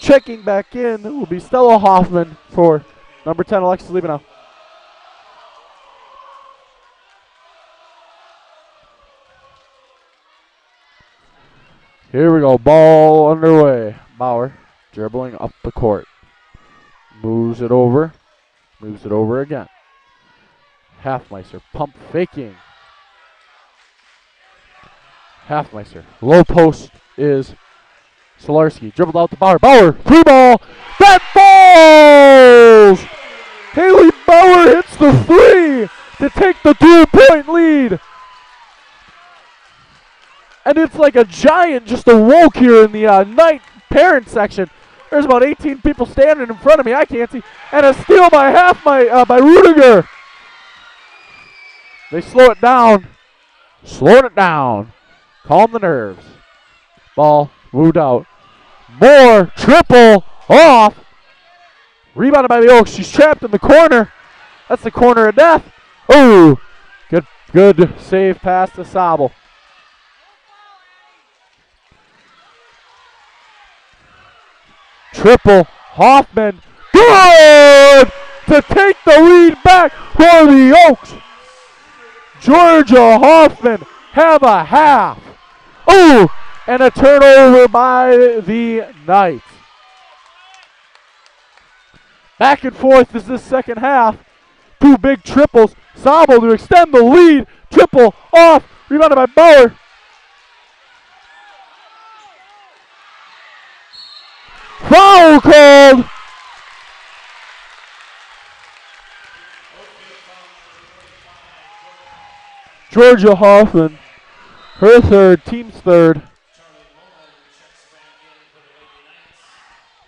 Checking back in will be Stella Hoffman for number 10, Alexis Liebenow. Here we go, ball underway. Bauer dribbling up the court. Moves it over again. Halfmeister, pump faking. Halfmeister, low post is Solarski. Dribbled out to Bauer. Bauer, three ball. That falls! Haley Bauer hits the three to take the 2-point lead. And it's like a giant just awoke here in the Knight parent section. There's about 18 people standing in front of me. I can't see. And a steal by by Rudiger. They slow it down. Slowing it down. Calm the nerves. Ball moved out. More triple off. Rebounded by the Oaks. She's trapped in the corner. That's the corner of death. Oh, good save pass to Sabo. Triple Hoffman. Good to take the lead back for the Oaks. Georgia Hoffman have a half. Oh, and a turnover by the Knights. Back and forth is this second half. Two big triples. Sabo to extend the lead. Triple off. Rebounded by Bauer. Foul called. Georgia Hoffman, her third, team's third.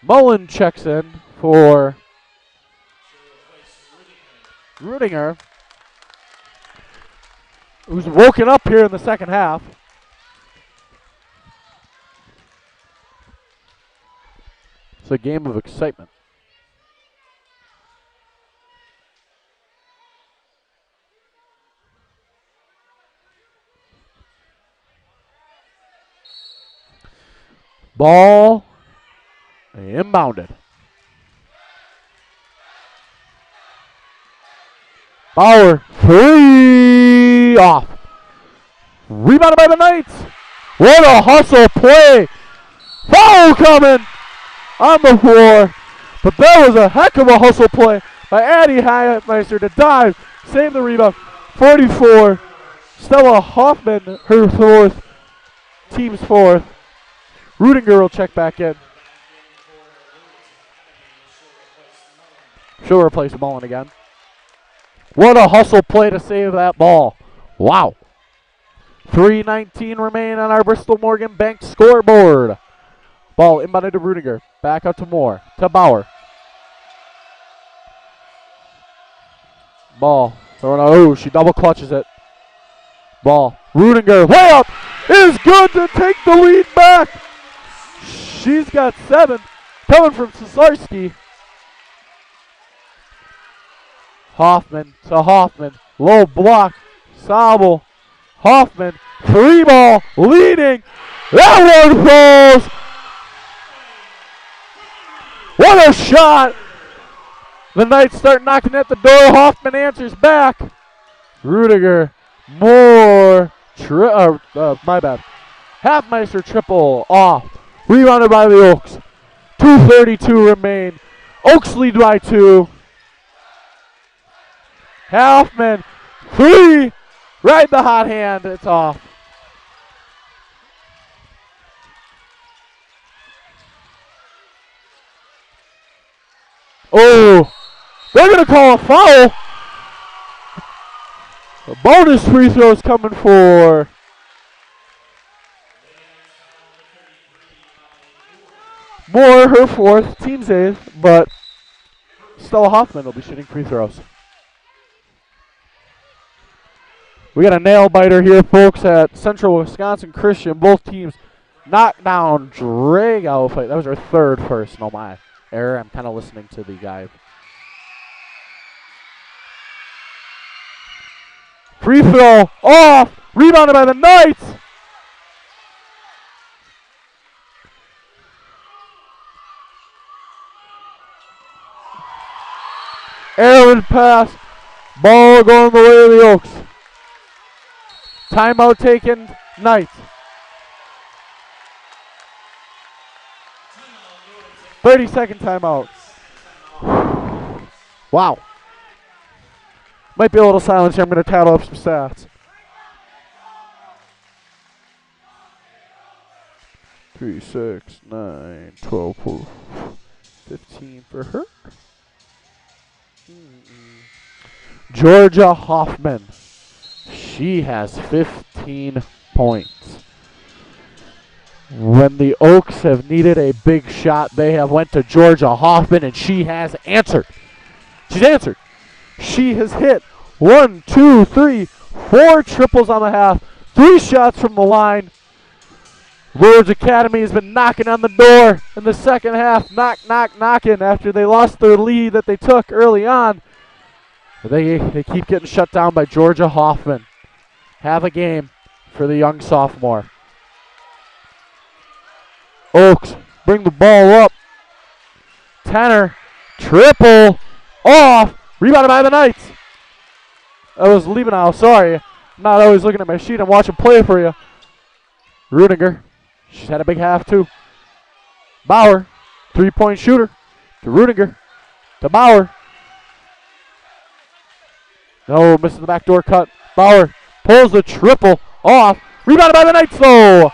Mullen checks in for Rudiger, who's woken up here in the second half. It's a game of excitement. Ball inbounded. Bauer, 3 off. Rebounded by the Knights. What a hustle play. Foul coming on the floor. But that was a heck of a hustle play by Addie Heitmeister to dive, save the rebound. 44. Stella Hoffman, her fourth, team's fourth. Rudinger will check back in. She'll replace Mullen again. What a hustle play to save that ball. Wow. 3:19 remain on our Bristol Morgan Bank scoreboard. Ball inbounded to Rudinger. Back out to Moore. To Bauer. Ball. Throwing out. Oh, she double clutches it. Ball. Rudinger. Layup is good to take the lead back. She's got 7. Coming from Cesarski. Hoffman to Hoffman. Low block. Sobel. Hoffman. 3 ball. Leading. That one falls. What a shot. The Knights start knocking at the door. Hoffman answers back. Rudiger. More. My bad. Halfmeister triple off. Rebounded by the Oaks. 2:32 remain. Oaks lead by 2. Halfman. 3. Right in the hot hand. It's off. Oh, they're going to call a foul. A bonus free throw is coming for Moore, her 4th, team's 8th, but Stella Hoffman will be shooting free throws. We got a nail biter here, folks, at Central Wisconsin Christian. Both teams knockdown, drag out fight. That was our 3rd personal. My error. I'm kind of listening to the guy. Free throw off. Rebounded by the Knights. Errant pass. Ball going the way of the Oaks. Timeout taken, Knights. 30-second timeout. Wow. Might be a little silence here. I'm going to tattle up some stats. 3, 6, 9, 12, 15 for her. Georgia Hoffman. She has 15 points. When the Oaks have needed a big shot, they have went to Georgia Hoffman, and she has answered. She's answered. She has hit 1, 2, 3, 4 triples on the half, 3 shots from the line. Lourdes Academy has been knocking on the door in the second half, knocking after they lost their lead that they took early on. They keep getting shut down by Georgia Hoffman. Have a game for the young sophomore. Oaks bring the ball up. Tanner, triple, off, rebounded by the Knights. I was leaving out, sorry. I'm not always looking at my sheet, I'm watching play for you. Rudinger, she's had a big half too. Bauer, 3-point shooter, to Rudinger, to Bauer. No, misses the backdoor cut. Bauer pulls the triple off. Rebounded by the Knights though.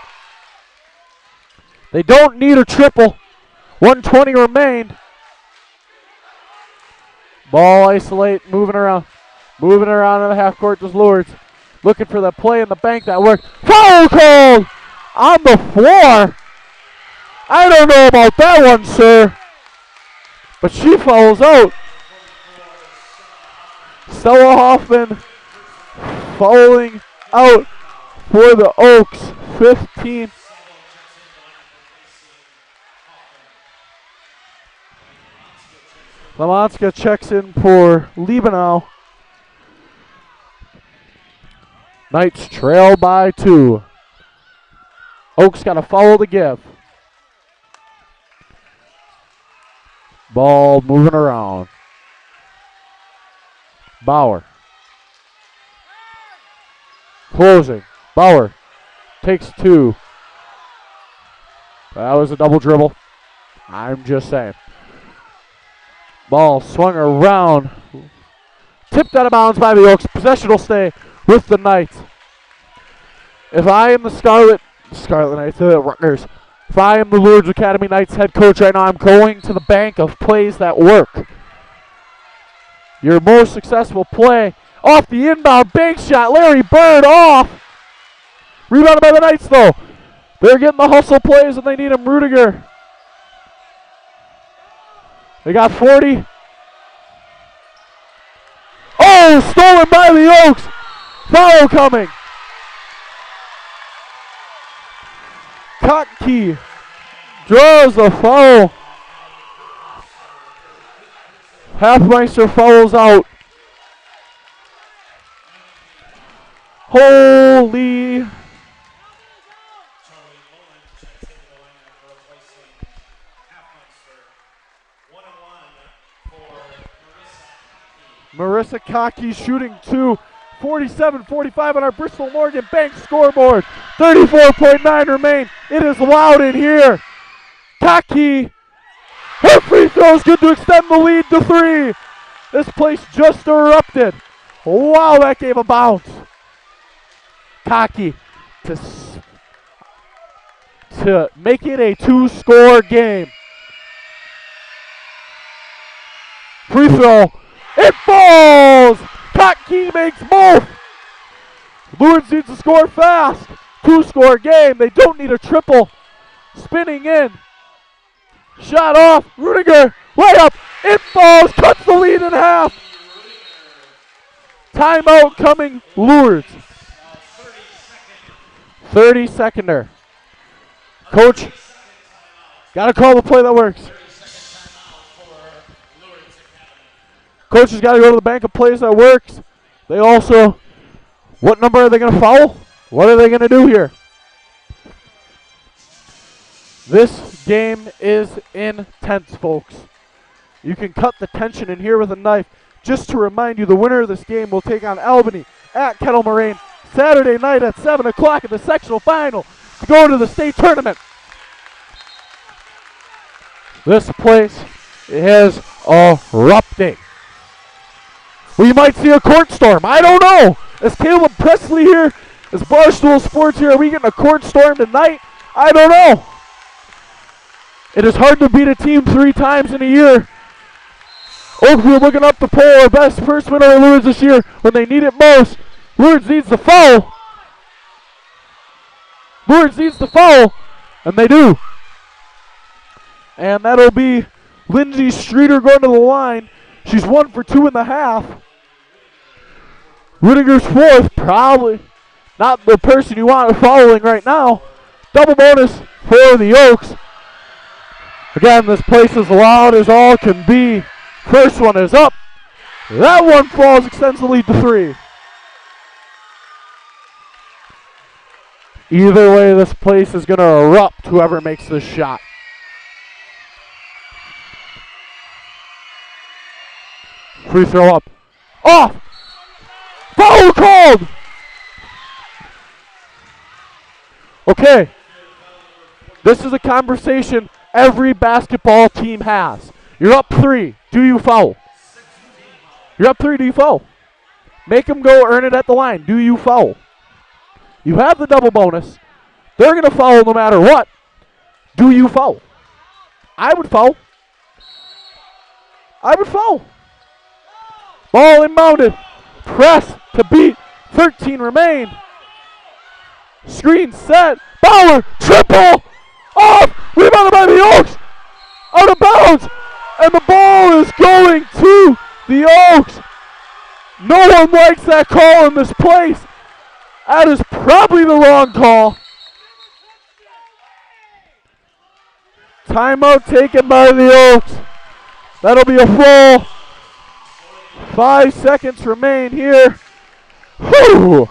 They don't need a triple. 1:20 remain. Ball isolate, moving around. Moving around in the half court to Lourdes. Looking for the play in the bank that worked. Foul called on the floor. I don't know about that one, sir. But she fouls out. Stella Hoffman fouling out for the Oaks. 15. Lamanska checks in for Liebenau. Knights trail by 2. Oaks got a foul to give. Ball moving around. Bauer Closing. Bauer takes 2. That was a double dribble. I'm just saying. Ball swung around. Tipped out of bounds by the Oaks. Possession will stay with the Knights. If I am the Scarlet Knights, Rutgers, if I am the Lourdes Academy Knights head coach right now, I'm going to the bank of plays that work. Your most successful play off the inbound bank shot. Larry Bird off. Rebounded by the Knights though. They're getting the hustle plays and they need him. Rudiger. They got 40. Oh, stolen by the Oaks. Foul coming. Kotke draws the foul. Halfmeister fouls out. Holy. Marissa Kotke shooting 2. 47-45 on our Bristol Morgan Bank scoreboard. 34.9 remain. It is loud in here. Kotke, her free throw is good to extend the lead to 3. This place just erupted. Wow, that gave a bounce. Kotke to make it a 2-score game. Free throw. It falls. Kotke makes both. Lourdes needs to score fast. 2-score game. They don't need a triple. Spinning in. Shot off. Rudiger. Layup. It falls. Cuts the lead in half. Timeout coming Lourdes. 30-seconder. Coach, got to call the play that works. Coach has got to go to the bank of plays that works. They also, what number are they going to foul? What are they going to do here? This game is intense, folks. You can cut the tension in here with a knife. Just to remind you, the winner of this game will take on Albany at Kettle Moraine Saturday night at 7 o'clock in the sectional final to go to the state tournament. This place is erupting. We might see a court storm. I don't know. Is Caleb Presley here? Is Barstool Sports here? Are we getting a court storm tonight? I don't know. It is hard to beat a team 3 times in a year. Oakfield looking up to pull our best first winner of Lourdes this year when they need it most. Lourdes needs the foul. Lourdes needs the foul, and they do. And that'll be Lindsay Streeter going to the line. She's 1 for 2 in the half. Rudiger's 4th, probably not the person you want following right now. Double bonus for the Oaks. Again, this place is loud as all can be. First one is up. That one falls, extends the lead to 3. Either way, this place is going to erupt, whoever makes this shot. Free throw up. Off! Foul called! Okay. This is a conversation every basketball team has. You're up 3. Do you foul? You're up 3. Do you foul? Make them go earn it at the line. Do you foul? You have the double bonus. They're going to foul no matter what. Do you foul? I would foul. I would foul. Ball inbounded. Press to beat. 13 remain. Screen set. Bauer. Triple. Off. Rebounded by the Oaks. Out of bounds. And the ball is going to the Oaks. No one likes that call in this place. That is probably the wrong call. Timeout taken by the Oaks. That'll be a full 5 seconds remain here. Whew.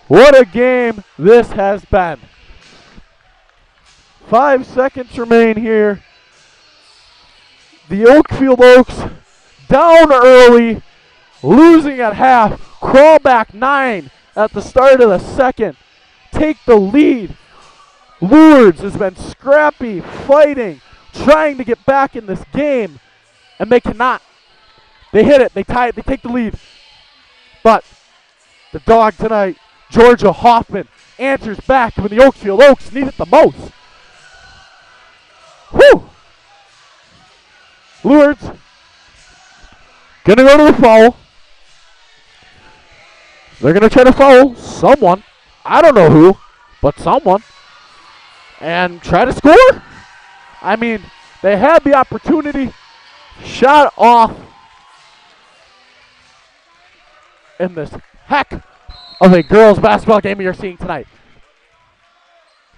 What a game this has been. 5 seconds remain here. The Oakfield Oaks down early, losing at half. crawl back 9 at the start of the second, take the lead. Lourdes has been scrappy, fighting, trying to get back in this game, and they cannot. They hit it, they tie it, they take the lead. But the dog tonight, Georgia Hoffman, answers back when the Oakfield Oaks need it the most. Whew! Lourdes gonna go to the foul. They're gonna try to foul someone. I don't know who, but someone. And try to score. I mean, they had the opportunity. Shot off in this heck of a girls basketball game you're seeing tonight.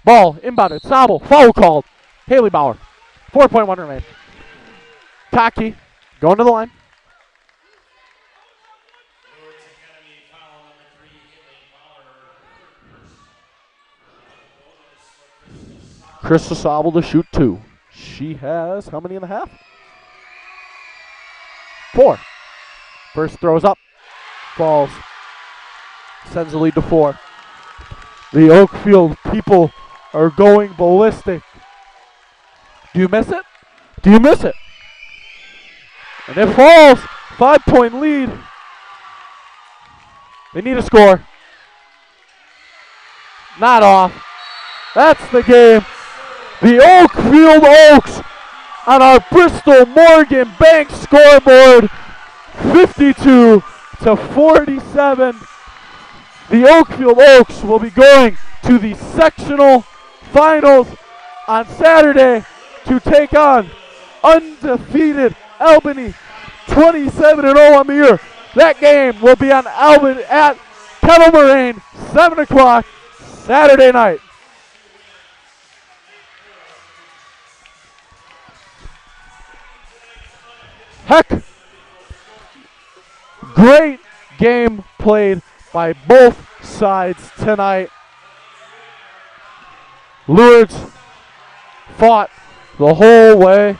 Ball inbounded. Sobel. Foul called. Haley Bauer. 4.1 remain. Taki going to the line. Krista Sobel to shoot 2. She has how many in the half? 4. First throws up. Falls. Sends the lead to 4. The Oakfield people are going ballistic. Do you miss it? Do you miss it? And it falls. 5-point lead. They need a score. Not off. That's the game. The Oakfield Oaks on our Bristol Morgan Bank scoreboard. 52-47. The Oakfield Oaks will be going to the sectional finals on Saturday to take on undefeated Albany, 27-0 on the year. That game will be on Albany at Kettle Moraine, 7 o'clock Saturday night. Heck, great game played by both sides tonight. Lourdes fought the whole way.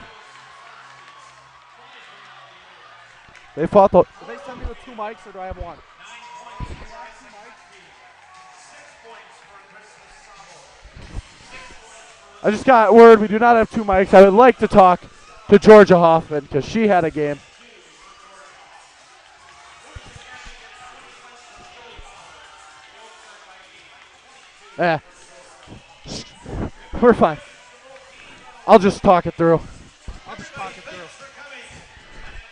They fought the... Did they send me with 2 mics or do I have 1? I just got word we do not have 2 mics. I would like to talk to Georgia Hoffman because she had a game. Yeah, we're fine. I'll just talk it through.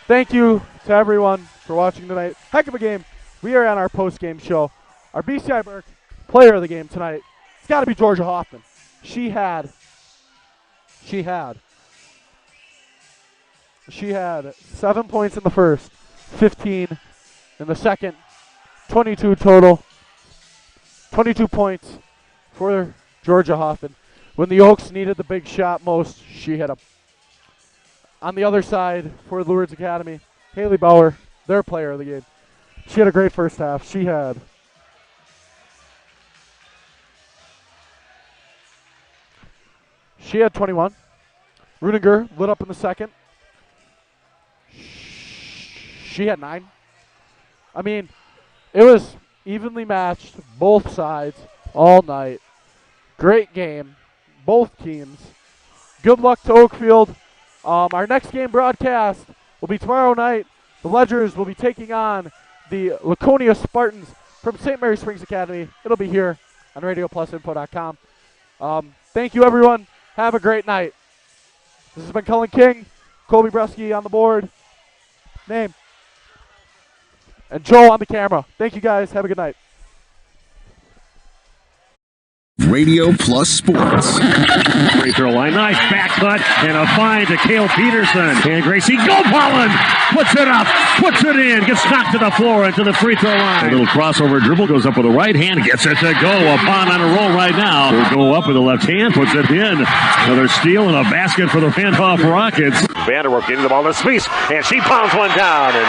Thank you to everyone for watching tonight. Heck of a game. We are on our post-game show. Our BCI Burke player of the game tonight, it's got to be Georgia Hoffman. She had 7 points in the first, 15 in the second, 22 total, 22 points for Georgia Hoffman. When the Oaks needed the big shot most, she hit them. On the other side for Lourdes Academy, Haley Bauer, their player of the game. She had a great first half. She had 21. Rudiger lit up in the second. She had 9. I mean, it was evenly matched, both sides, all night. Great game, both teams. Good luck to Oakfield. Our next game broadcast will be tomorrow night. The Ledgers will be taking on the Laconia Spartans from St. Mary Springs Academy. It'll be here on RadioPlusInfo.com. Thank you, everyone. Have a great night. This has been Cullen King, Colby Bresky on the board, name, and Joe on the camera. Thank you, guys. Have a good night. Radio Plus Sports. Free throw line, nice back cut, and a find to Cale Peterson. And Gracie Gopalin puts it up, puts it in, gets knocked to the floor into the free throw line. A little crossover dribble, goes up with the right hand, gets it to go. Upon on a roll right now. Will go up with the left hand, puts it in. Another steal and a basket for the Randolph Rockets. Vanderwerf getting the ball to Spies, and she pounds one down and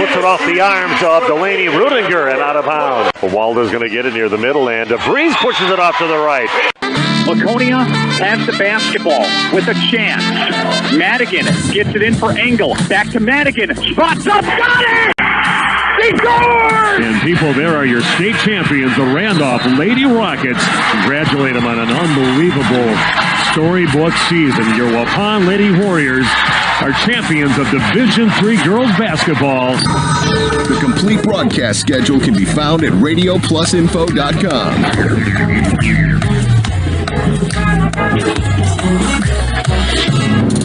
puts it off the arms of Delaney Rudinger and out of bounds. Walder's going to get it near the middle, and DeVries pushes it off to the right. Laconia has the basketball with a chance. Madigan gets it in for Engel. Back to Madigan. Spots up. Got it! They scored! And people, there are your state champions, the Randolph Lady Rockets. Congratulate them on an unbelievable storybook season. Your Waupun Lady Warriors are champions of Division III girls basketball. The complete broadcast schedule can be found at radioplusinfo.com.